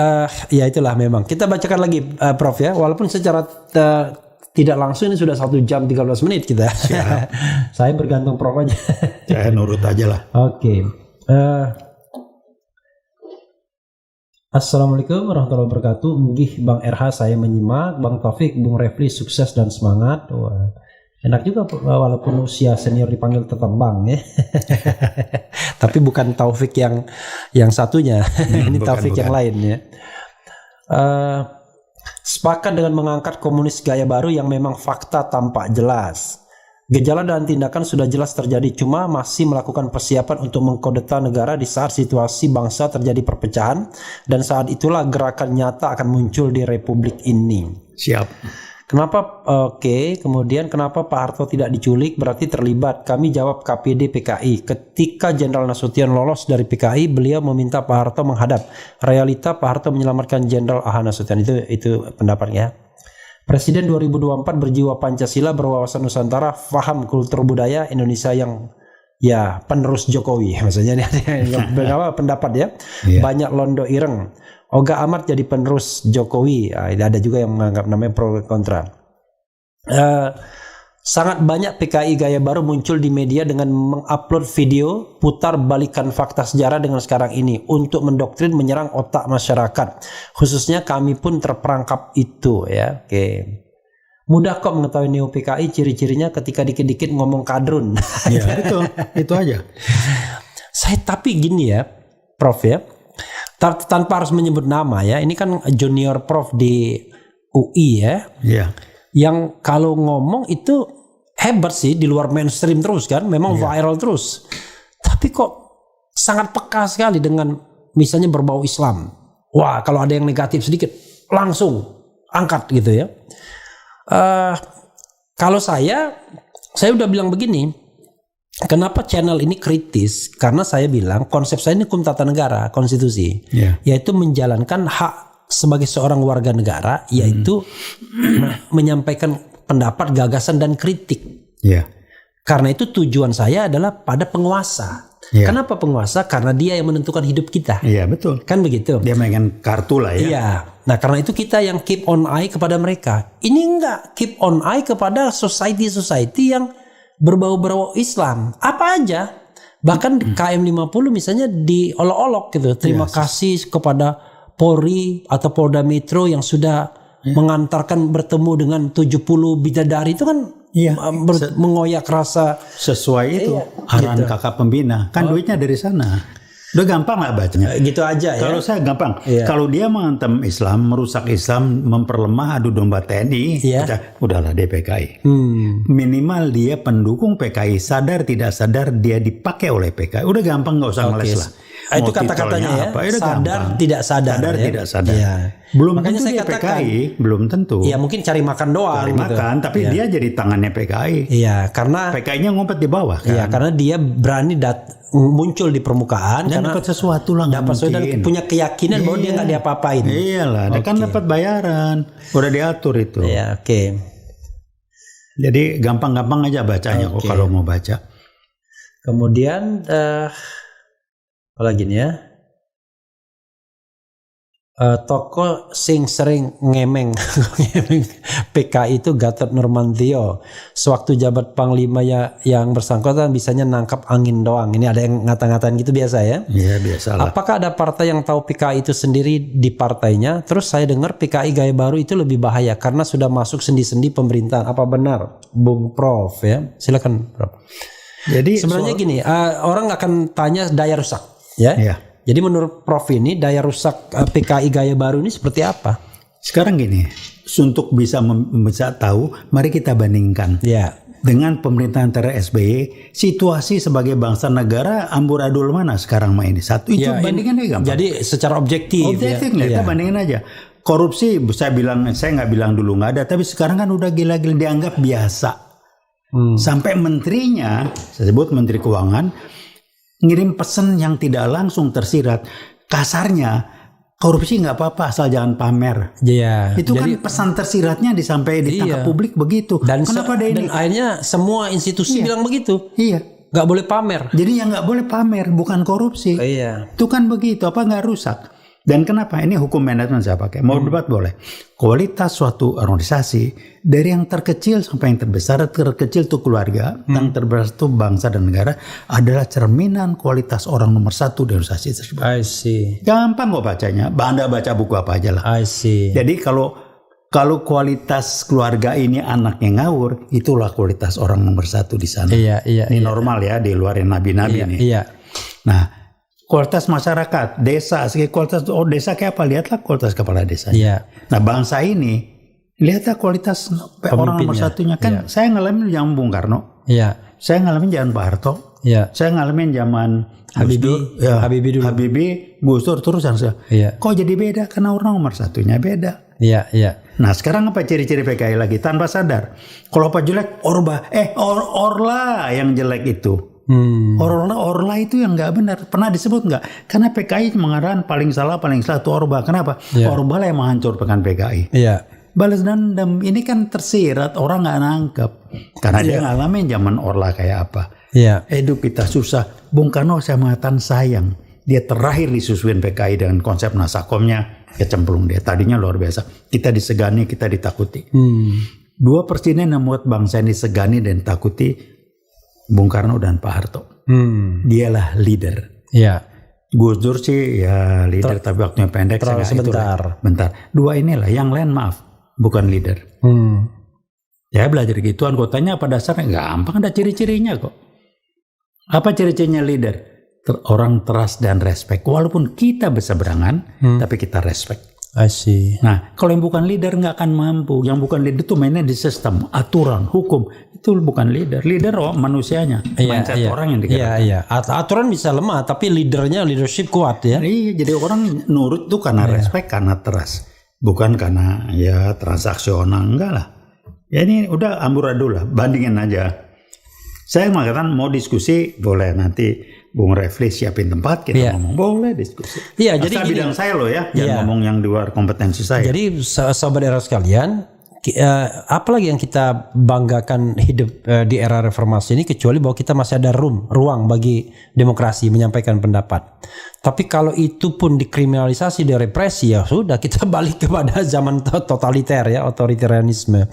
ya itulah memang. Kita bacakan lagi, Prof ya. Walaupun secara tidak langsung ini sudah 1 jam 13 menit kita. Saya bergantung Prof aja. Saya nurut aja lah. Oke. Assalamualaikum warahmatullahi wabarakatuh. Nggih Bang RH saya menyimak. Bang Taufik, Bung Refli sukses dan semangat. Wah, enak juga walaupun usia senior dipanggil tetap Bang ya. Tapi bukan Taufik yang satunya. Ini Taufik yang lain ya. Sepakat dengan mengangkat komunis gaya baru yang memang fakta tampak jelas. Gejala dan tindakan sudah jelas terjadi, cuma masih melakukan persiapan untuk mengkudeta negara di saat situasi bangsa terjadi perpecahan, dan saat itulah gerakan nyata akan muncul di Republik ini. Siap. Kenapa? Kemudian kenapa Pak Harto tidak diculik? Berarti terlibat. Kami jawab KPD PKI. Ketika Jenderal Nasution lolos dari PKI, beliau meminta Pak Harto menghadap. Realita Pak Harto menyelamatkan Jenderal AH Nasution. Itu pendapatnya. Presiden 2024 berjiwa Pancasila, berwawasan Nusantara, faham kultur budaya Indonesia yang penerus Jokowi. Maksudnya ini ada pendapat ya. Yeah. Banyak londo ireng. Oga Ahmad jadi penerus Jokowi. Ada juga yang menganggap namanya pro kontra. Sangat banyak PKI gaya baru muncul di media dengan mengupload video putar balikan fakta sejarah dengan sekarang ini untuk mendoktrin, menyerang otak masyarakat. Khususnya kami pun terperangkap itu ya. Mudah kok mengetahui neo PKI, ciri-cirinya ketika dikit-dikit ngomong kadrun. Ya, itu aja. Tapi gini ya, Prof ya. Tanpa harus menyebut nama ya, ini kan junior prof di UI ya, yang kalau ngomong itu hebat sih, di luar mainstream terus kan, memang viral terus, tapi kok sangat peka sekali dengan misalnya berbau Islam. wah kalau ada yang negatif sedikit langsung angkat gitu ya. Kalau saya udah bilang begini, kenapa channel ini kritis? Karena saya bilang konsep saya ini hukum tata negara, konstitusi, yaitu menjalankan hak sebagai seorang warga negara, yaitu menyampaikan pendapat, gagasan dan kritik. Karena itu tujuan saya adalah pada penguasa. Kenapa penguasa? Karena dia yang menentukan hidup kita. Iya betul. Kan begitu. Dia mainkan kartu lah ya. Iya. Nah karena itu kita yang keep on eye kepada mereka. Ini enggak keep on eye kepada society yang berbau-bau Islam. Apa aja. Bahkan KM50 misalnya diolok-olok gitu. Terima kasih kepada Polri atau Polda Metro yang sudah mengantarkan bertemu dengan 70 bidadari. Itu kan mengoyak rasa. Sesuai itu arahan gitu. Kakak pembina. Kan duitnya dari sana. Udah gampang lah bacanya. Gitu aja ya. Kalau saya gampang. Kalau dia mengantem Islam, merusak Islam, memperlemah adu domba TNI, udahlah DPKI. Minimal dia pendukung PKI, sadar tidak sadar dia dipakai oleh PKI. Udah gampang, nggak usah ngeles lah. Itu kata-katanya ya. Sadar tidak sadar. Sadar ya? Tidak sadar. Ya. Belum makanya tentu saya katakan, PKI, belum tentu. Ya mungkin cari makan doang. Cari makan, tapi dia jadi tangannya PKI. Iya, karena PKI-nya ngumpet di bawah kan. Iya, karena dia berani muncul di permukaan dan dapat sesuatu lah, dapat sesuatu dan punya keyakinan bahwa dia nggak diapa-apain. Iyalah, dia kan dapat bayaran, udah diatur itu. Iya, oke. Jadi gampang-gampang aja bacanya kok kalau mau baca. Kemudian apa lagi nih ya? Tokoh sing sering ngemeng PKI itu Gatot Nurmantio. Sewaktu jabat panglima yang bersangkutan bisanya nangkap angin doang. Ini ada yang ngata-ngatain gitu biasa ya? Iya biasa lah. Apakah ada partai yang tahu PKI itu sendiri di partainya? Terus saya dengar PKI Gaya Baru itu lebih bahaya karena sudah masuk sendi-sendi pemerintahan. Apa benar, Bung Prof? Ya, silakan Prof. Jadi sebenarnya gini, orang akan tanya daya rusak, ya. Jadi menurut Prof ini daya rusak PKI Gaya Baru ini seperti apa? Sekarang gini, untuk bisa tahu, mari kita bandingkan dengan pemerintahan antara SBY, situasi sebagai bangsa negara amburadul mana sekarang ini? Satu itu bandingannya gampang. Jadi secara objektif. Objektif kita bandingin aja. Korupsi, saya nggak bilang dulu nggak ada, tapi sekarang kan udah gila-gila dianggap biasa. Sampai menterinya, saya sebut Menteri Keuangan, ngirim pesan yang tidak langsung tersirat. Kasarnya korupsi nggak apa-apa asal jangan pamer. Itu jadi, kan pesan tersiratnya disampaikan ditangkap publik begitu. Dan akhirnya semua institusi bilang begitu. Nggak boleh pamer. Jadi yang nggak boleh pamer bukan korupsi. Itu kan begitu. Apa nggak rusak? Dan kenapa? Ini hukum manajemen saya pakai. Mau debat boleh. Kualitas suatu organisasi dari yang terkecil sampai yang terbesar, terkecil itu keluarga, yang terbesar itu bangsa dan negara adalah cerminan kualitas orang nomor satu di organisasi tersebut. I see. Gampang kok bacanya. Anda baca buku apa aja lah. I see. Jadi kalau kualitas keluarga ini anaknya ngawur, itulah kualitas orang nomor satu di sana. Ini normal ya di luar nabi-nabi nih. Nah. Kualitas masyarakat, desa, kualitas desa kayak apa? Lihatlah kualitas kepala desa. Nah bangsa ini, lihatlah kualitas orang nomor satunya. Kan saya ngalamin zaman Bung Karno, saya ngalamin zaman Pak Harto, saya ngalamin zaman Habibie, Gus Dur, terus kok jadi beda? Karena orang nomor satunya beda. Nah sekarang apa ciri-ciri PKI lagi? Tanpa sadar. Kalau apa jelek, Orla yang jelek itu. Orla itu yang nggak benar. Pernah disebut nggak? Karena PKI mengatakan paling salah itu Orba. Kenapa? Orba lah yang menghancurkan PKI. Balas dendam ini kan tersirat, orang nggak nangkep. Karena dia ngalamin zaman Orla kayak apa. Hidup kita susah. Bung Karno saya mengatakan sayang. Dia terakhir disusuin PKI dengan konsep nasakomnya, kecemplung dia. Tadinya luar biasa. Kita disegani, kita ditakuti. Dua presiden yang membuat bangsa ini disegani dan ditakuti, Bung Karno dan Pak Harto. Dialah leader. Gus Dur sih ya leader tapi waktunya pendek. Bentar. Dua inilah, yang lain maaf bukan leader. Ya belajar gituan. Kok tanya apa dasarnya? Gampang, ada ciri-cirinya kok. Apa ciri-cirinya leader? Orang trust dan respect. Walaupun kita berseberangan, tapi kita respect. I see. Nah, kalau yang bukan leader nggak akan mampu. Yang bukan leader itu mainnya di sistem, aturan, hukum. Itu bukan leader. Leader manusianya, mindset orang yang digerakkan. Iya. Aturan bisa lemah, tapi leadership kuat ya. Iya, jadi orang nurut tuh karena respect, karena trust. Bukan karena ya transaksional, enggak lah. Ya ini udah amburadul lah, bandingin aja. Saya mengatakan mau diskusi boleh, nanti Bung Refli siapin tempat kita ngomong, boleh diskusi. Iya, jadi bidang saya loh ya, jangan ngomong yang di luar kompetensi saya. Jadi sahabat era sekalian, apalagi yang kita banggakan hidup di era reformasi ini, kecuali bahwa kita masih ada ruang bagi demokrasi menyampaikan pendapat. Tapi kalau itu pun dikriminalisasi, direpresi, ya sudah, kita balik kepada zaman totaliter ya, otoritarianisme.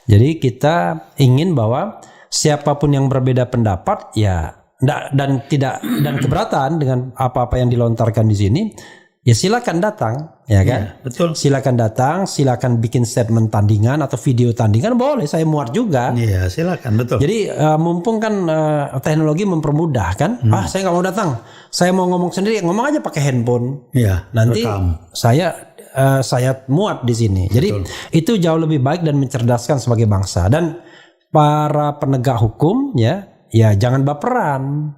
Jadi kita ingin bahwa siapapun yang berbeda pendapat ya dan keberatan dengan apa-apa yang dilontarkan di sini, ya silakan datang, ya kan? Ya, betul. Silakan datang, silakan bikin statement tandingan atau video tandingan, boleh, saya muat juga. Iya, silakan, betul. Jadi mumpung kan teknologi mempermudah kan? Saya nggak mau datang, saya mau ngomong sendiri, ngomong aja pakai handphone. Iya. Nanti saya muat di sini. Jadi itu jauh lebih baik dan mencerdaskan sebagai bangsa. Dan para penegak hukum ya jangan baperan.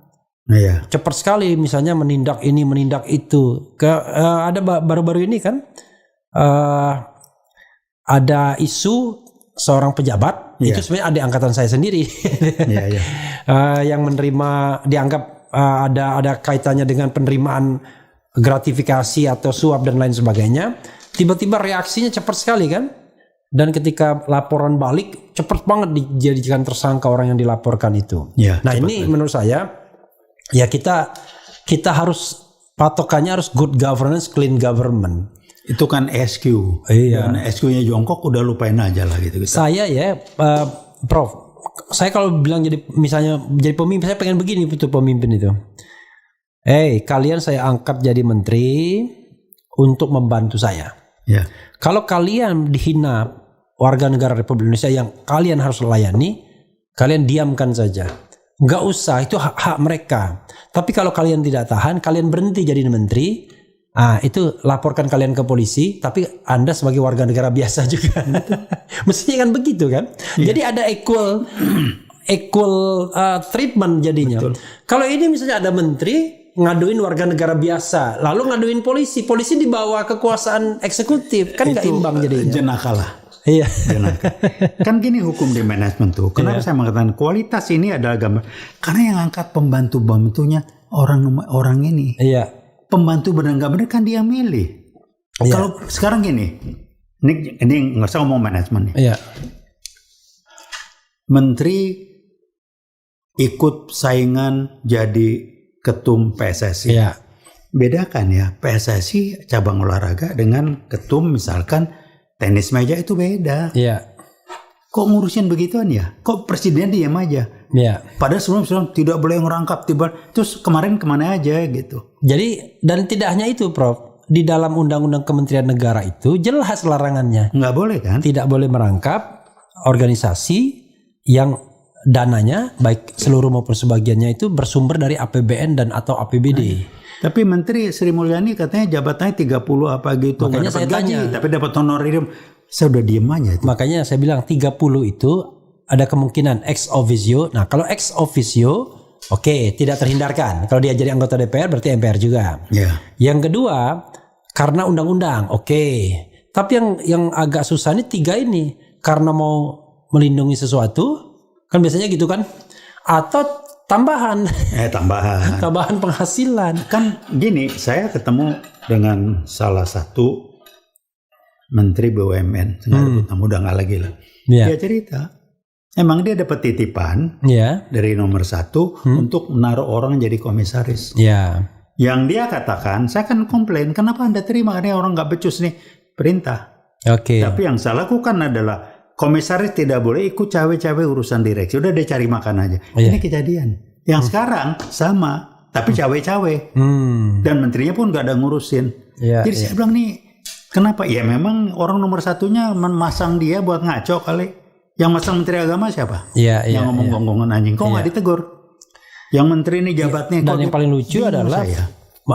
Iya. Cepat sekali misalnya menindak ini, menindak itu. Ada baru-baru ini kan ada isu seorang pejabat, itu sebenarnya adik angkatan saya sendiri. Yang menerima, dianggap ada kaitannya dengan penerimaan gratifikasi atau suap dan lain sebagainya. Tiba-tiba reaksinya cepat sekali kan? Dan ketika laporan balik, cepat banget dijadikan tersangka orang yang dilaporkan itu. Nah ini menurut saya, ya kita harus, patokannya harus good governance, clean government. Itu kan SQ. Iya. Dan SQ-nya jongkok udah lupain aja lah gitu. Saya ya, Prof, saya kalau bilang misalnya jadi pemimpin, saya pengen begini betul pemimpin itu. Kalian saya angkat jadi menteri untuk membantu saya. Ya. Kalau kalian dihina warga negara Republik Indonesia yang kalian harus layani, kalian diamkan saja. Nggak usah, itu hak mereka. Tapi kalau kalian tidak tahan, kalian berhenti jadi menteri, itu laporkan kalian ke polisi, tapi Anda sebagai warga negara biasa juga. Mestinya kan begitu kan? Yeah. Jadi ada equal treatment jadinya. Betul. Kalau ini misalnya ada menteri ngaduin warga negara biasa, lalu ngaduin polisi di bawah kekuasaan eksekutif, kan nggak imbang jadinya. Jenaka lah. Iya. Kan gini hukum di manajemen tuh. Kenapa saya mengatakan kualitas ini adalah gambar? Karena yang angkat pembantu-pembantunya orang ini. Iya. Pembantu benar nggak benar kan dia milih. Iya. Kalau sekarang gini, ini nggak usah ngomong manajemen nih. Iya. Menteri ikut saingan jadi ketum PSSI. Iya. Bedakan ya, PSSI cabang olahraga dengan ketum misalkan tenis meja itu beda. Iya. Kok ngurusin begituan ya? Kok presiden diam aja? Iya. Padahal sebelum tidak boleh ngerangkap, terus kemarin kemana aja gitu. Jadi dan tidak hanya itu, Prof. Di dalam Undang-Undang Kementerian Negara itu jelas larangannya. Nggak boleh kan? Tidak boleh merangkap organisasi yang dananya baik seluruh maupun sebagiannya itu bersumber dari APBN dan atau APBD. Tapi Menteri Sri Mulyani katanya jabatannya 30 apa gitu. Makanya saya tanya. Tapi dapat honorarium. Saya udah diem aja. Makanya saya bilang 30 itu ada kemungkinan ex officio. Nah kalau ex officio, oke, tidak terhindarkan. Kalau dia jadi anggota DPR berarti MPR juga. Yeah. Yang kedua, karena undang-undang, oke. Tapi yang agak susah ini 3 ini. Karena mau melindungi sesuatu, kan biasanya gitu kan, atau tambahan tambahan penghasilan. Kan gini, saya ketemu dengan salah satu menteri BUMN, udah nggak lagi lah. Yeah. Dia cerita, emang dia dapat titipan dari nomor 1 untuk menaruh orang jadi komisaris. Yeah. Yang dia katakan, saya kan komplain, kenapa Anda terima, karena orang nggak becus nih perintah. Oke. Tapi yang saya lakukan adalah komisaris tidak boleh ikut cawe-cawe urusan direksi. Udah dia cari makan aja. Ini kejadian. Yang sekarang sama, tapi cawe-cawe. Dan menterinya pun gak ada ngurusin. Jadi saya bilang nih, kenapa? Ya memang orang nomor 1-nya memasang dia buat ngaco kali. Yang masang menteri agama siapa? Yang ngomong gonggongan anjing. Kok gak ditegur? Yang menteri ini jabatnya. Dan yang paling lucu adalah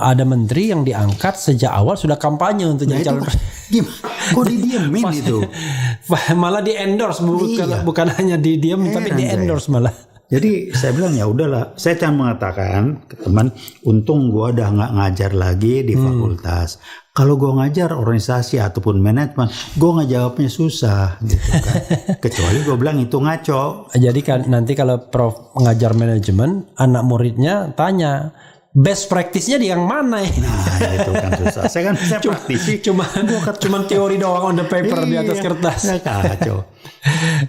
ada menteri yang diangkat sejak awal sudah kampanye untuk jadi calon presiden. Kok didiemin itu? Malah di endorse, bukan hanya didiam tapi di endorse malah. Jadi saya bilang ya udahlah, saya cuma mengatakan ke teman, untung gue udah nggak ngajar lagi di fakultas. Kalau gue ngajar organisasi ataupun manajemen, gue nggak jawabnya susah gitu kan. Kecuali gue bilang itu ngaco. Jadi kan nanti kalau Prof ngajar manajemen, anak muridnya tanya, best practice-nya di yang mana ya? Nah itu kan susah. Saya kan bisa praktisi. Cuma teori doang on the paper di atas kertas. Kacau.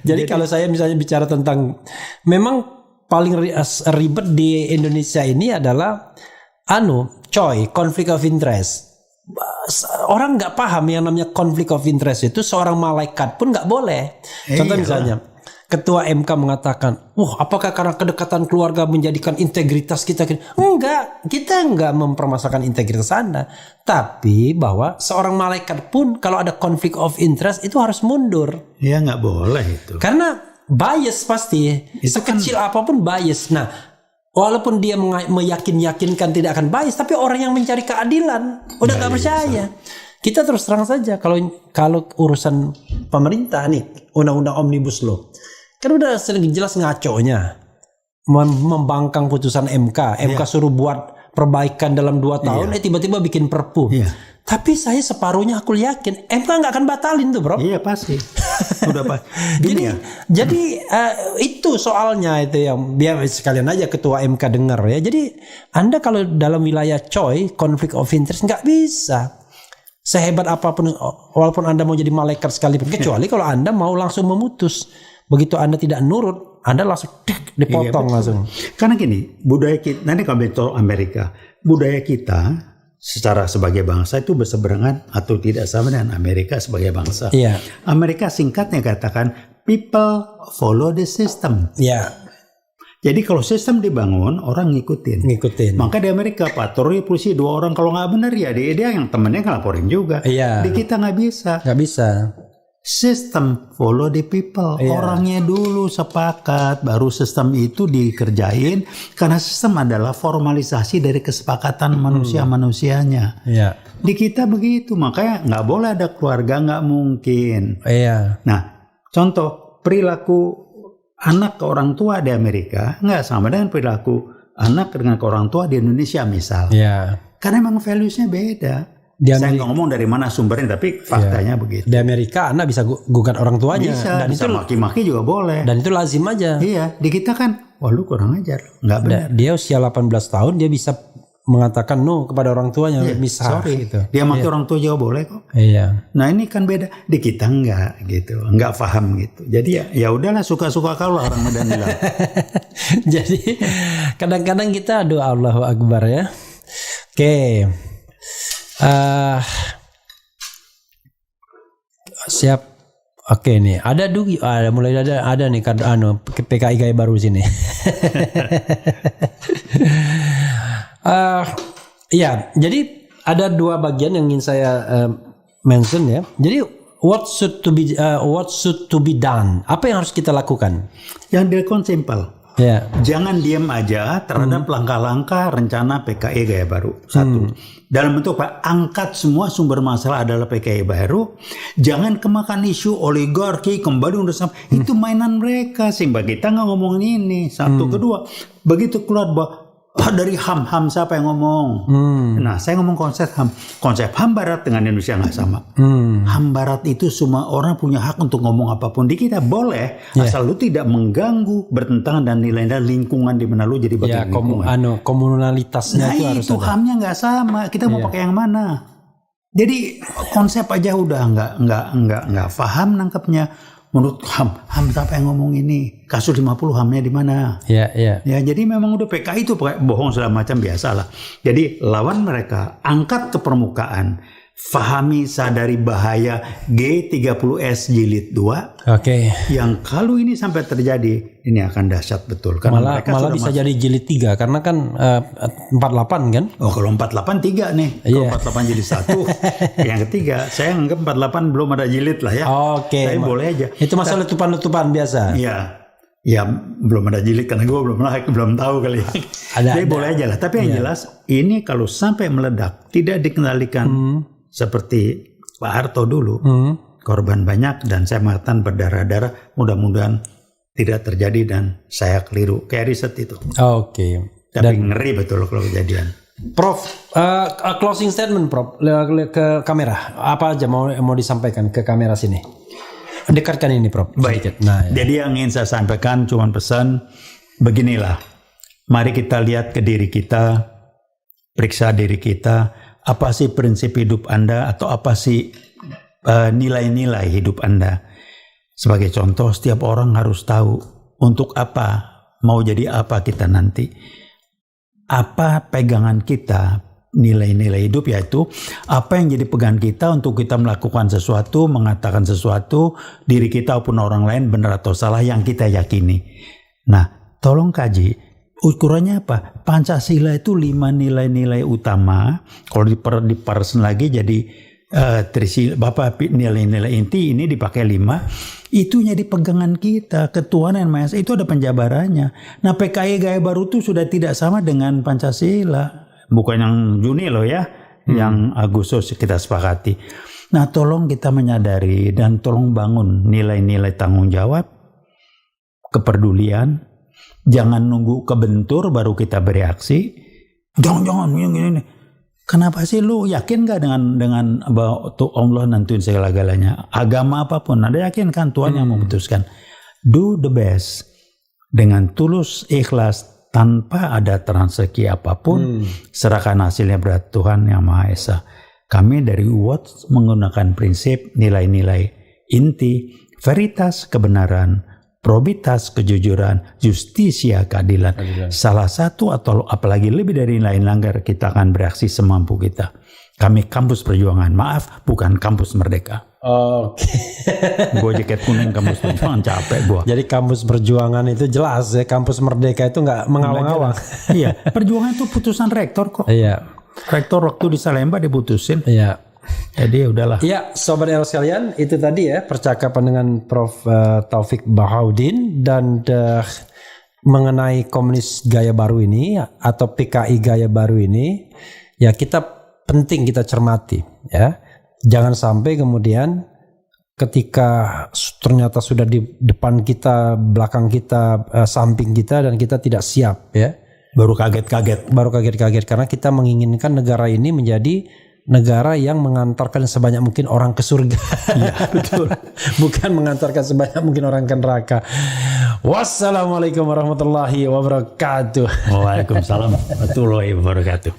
Jadi kalau saya misalnya bicara tentang, memang paling ribet di Indonesia ini adalah conflict of interest. Orang nggak paham yang namanya conflict of interest itu, seorang malaikat pun nggak boleh. Contoh misalnya, Ketua MK mengatakan, apakah karena kedekatan keluarga menjadikan integritas kita? Enggak, kita enggak mempermasalahkan integritas Anda. Tapi bahwa seorang malaikat pun kalau ada conflict of interest itu harus mundur. Ya nggak boleh itu. Karena bias pasti, sekecil apapun bias. Nah, walaupun dia meyakinkan tidak akan bias, tapi orang yang mencari keadilan udah nggak percaya. Kita terus terang saja, kalau urusan pemerintah nih, undang-undang omnibus law, kan udah jelas ngaconya, membangkang putusan MK. MK suruh buat perbaikan dalam 2 tahun, tiba-tiba bikin perpu. Tapi saya separuhnya aku yakin MK nggak akan batalin tuh, bro. Iya pasti. Udah pasti. Jadi itu soalnya itu yang biar sekalian aja Ketua MK dengar ya. Jadi Anda kalau dalam wilayah conflict of interest nggak bisa. Sehebat apapun, walaupun Anda mau jadi malaikat sekalipun, kecuali kalau Anda mau langsung memutus. Begitu Anda tidak nurut, Anda langsung dipotong langsung. Karena gini, budaya kita, nanti kalau bicara Amerika, budaya kita secara sebagai bangsa itu berseberangan atau tidak sama dengan Amerika sebagai bangsa. Amerika singkatnya katakan people follow the system. Jadi kalau sistem dibangun, orang ngikutin. Maka di Amerika patroli polisi 2 orang, kalau nggak benar ya dia yang temennya ngelaporin juga. Di kita nggak bisa. Sistem follow the people. Orangnya dulu sepakat, baru sistem itu dikerjain. Karena sistem adalah formalisasi dari kesepakatan manusia-manusianya. Di kita begitu, makanya nggak boleh ada keluarga, nggak mungkin. Nah, contoh perilaku anak ke orang tua di Amerika nggak sama dengan perilaku anak dengan ke orang tua di Indonesia misal. Karena memang values-nya beda. Saya nggak ngomong dari mana sumbernya, tapi faktanya begitu. Di Amerika anak bisa gugat orang tuanya. Dan bisa itu maki-maki juga boleh. Dan itu lazim aja. Di kita kan, lu kurang ajar, nggak benar. Dia usia 18 tahun dia bisa mengatakan no kepada orang tuanya, gitu. Dia maki orang tua juga boleh kok. Nah ini kan beda, di kita enggak gitu, enggak paham gitu. Jadi ya udahlah, suka-suka kalau orang Medan bilang. Jadi kadang-kadang kita doa Allahu Akbar ya. Oke. Siap. Oke nih, ada mulai ada nih PKI Gaya Baru sini. Jadi ada 2 bagian yang ingin saya mention ya. Jadi what should to be done? Apa yang harus kita lakukan? Yang dilakukan simple. Jangan diam aja terhadap langkah-langkah rencana PKI Gaya Baru. 1. Dalam bentuk angkat semua sumber masalah adalah PKI baru. Jangan kemakan isu oligarki kembali udah sama. Itu mainan mereka, sehingga kita nggak ngomongin ini. 1. Kedua, begitu keluar bahwa dari HAM siapa yang ngomong? Nah, saya ngomong konsep HAM. Konsep HAM Barat dengan Indonesia nggak sama. HAM Barat itu semua orang punya hak untuk ngomong apapun. Di kita boleh, asal lu tidak mengganggu, bertentangan dan nilai-nilai lingkungan di mana lu jadi bagian lingkungan. Komunalitasnya itu harus ada. HAM-nya nggak sama. Kita mau pakai yang mana? Jadi konsep aja udah nggak paham nangkepnya. Menurut HAM siapa yang ngomong ini? Kasus 50 HAM-nya di mana? Ya, jadi memang udah PKI itu bohong segala macam biasalah. Jadi lawan mereka, angkat ke permukaan, fahami, sadari bahaya G30S jilid 2. Yang kalau ini sampai terjadi, ini akan dahsyat betul. Karena malah bisa jadi jilid 3 karena kan 48 kan? Kalau 48 3 nih. Kalau 48 jilid 1. Yang ketiga, saya anggap 48 belum ada jilid lah ya. Tapi boleh aja. Itu masalah letupan-letupan biasa. Ya belum ada jilid karena gue belum tahu kali. Jadi boleh aja lah. Tapi yang jelas ini kalau sampai meledak tidak dikendalikan seperti Pak Harto dulu, korban banyak dan saya mengatakan berdarah-darah. Mudah-mudahan tidak terjadi dan saya keliru kayak riset itu. Oke. Tapi ngeri betul kalau kejadian. Prof, closing statement Prof ke kamera. Apa aja mau disampaikan ke kamera sini? Dekatkan ini Prof. Baik. Nah, jadi yang ingin saya sampaikan cuma pesan beginilah. Mari kita lihat ke diri kita, periksa diri kita. Apa sih prinsip hidup Anda atau apa sih nilai-nilai hidup Anda? Sebagai contoh, setiap orang harus tahu untuk apa, mau jadi apa kita nanti. Apa pegangan kita, nilai-nilai hidup, yaitu apa yang jadi pegangan kita untuk kita melakukan sesuatu, mengatakan sesuatu, diri kita maupun orang lain benar atau salah yang kita yakini. Nah, tolong kaji, ukurannya apa? Pancasila itu 5 nilai-nilai utama, kalau diparsen lagi jadi Bapak nilai-nilai inti ini dipakai 5, itu jadi pegangan kita, ketuhanan Maha Esa itu ada penjabarannya. Nah, PKI Gaya Baru itu sudah tidak sama dengan Pancasila. Bukan yang Juni loh ya, yang Agustus kita sepakati. Nah, tolong kita menyadari dan tolong bangun nilai-nilai tanggung jawab, kepedulian. Jangan nunggu kebentur baru kita bereaksi. Jangan gini. Kenapa sih lu yakin gak dengan bahwa Allah nentuin segala-galanya? Agama apapun, ada yakin kan Tuhan yang memutuskan. Do the best dengan tulus, ikhlas, tanpa ada transeki apapun, serahkan hasilnya berat Tuhan Yang Maha Esa. Kami dari UWOT menggunakan prinsip nilai-nilai inti, veritas kebenaran, probitas kejujuran, justisia keadilan. Salah satu atau apalagi lebih dari nilai langgar, kita akan bereaksi semampu kita. Kami kampus perjuangan, maaf bukan kampus merdeka. Oke. Gue jaket kuning kampus perjuangan, capek gue. Jadi kampus perjuangan itu jelas ya, kampus merdeka itu nggak mengawang-awang. Iya, perjuangan itu putusan rektor kok. Iya. Rektor waktu di Salemba diputusin. Iya. Jadi udahlah. Iya, Sobat El sekalian, itu tadi ya percakapan dengan Prof Taufik Bahaudin dan mengenai komunis gaya baru ini atau PKI gaya baru ini, ya penting kita cermati ya. Jangan sampai kemudian ketika ternyata sudah di depan kita, belakang kita, samping kita dan kita tidak siap ya. Baru kaget-kaget karena kita menginginkan negara ini menjadi negara yang mengantarkan sebanyak mungkin orang ke surga. Iya, betul. Bukan mengantarkan sebanyak mungkin orang ke neraka. Wassalamualaikum warahmatullahi wabarakatuh. Waalaikumsalam warahmatullahi wabarakatuh.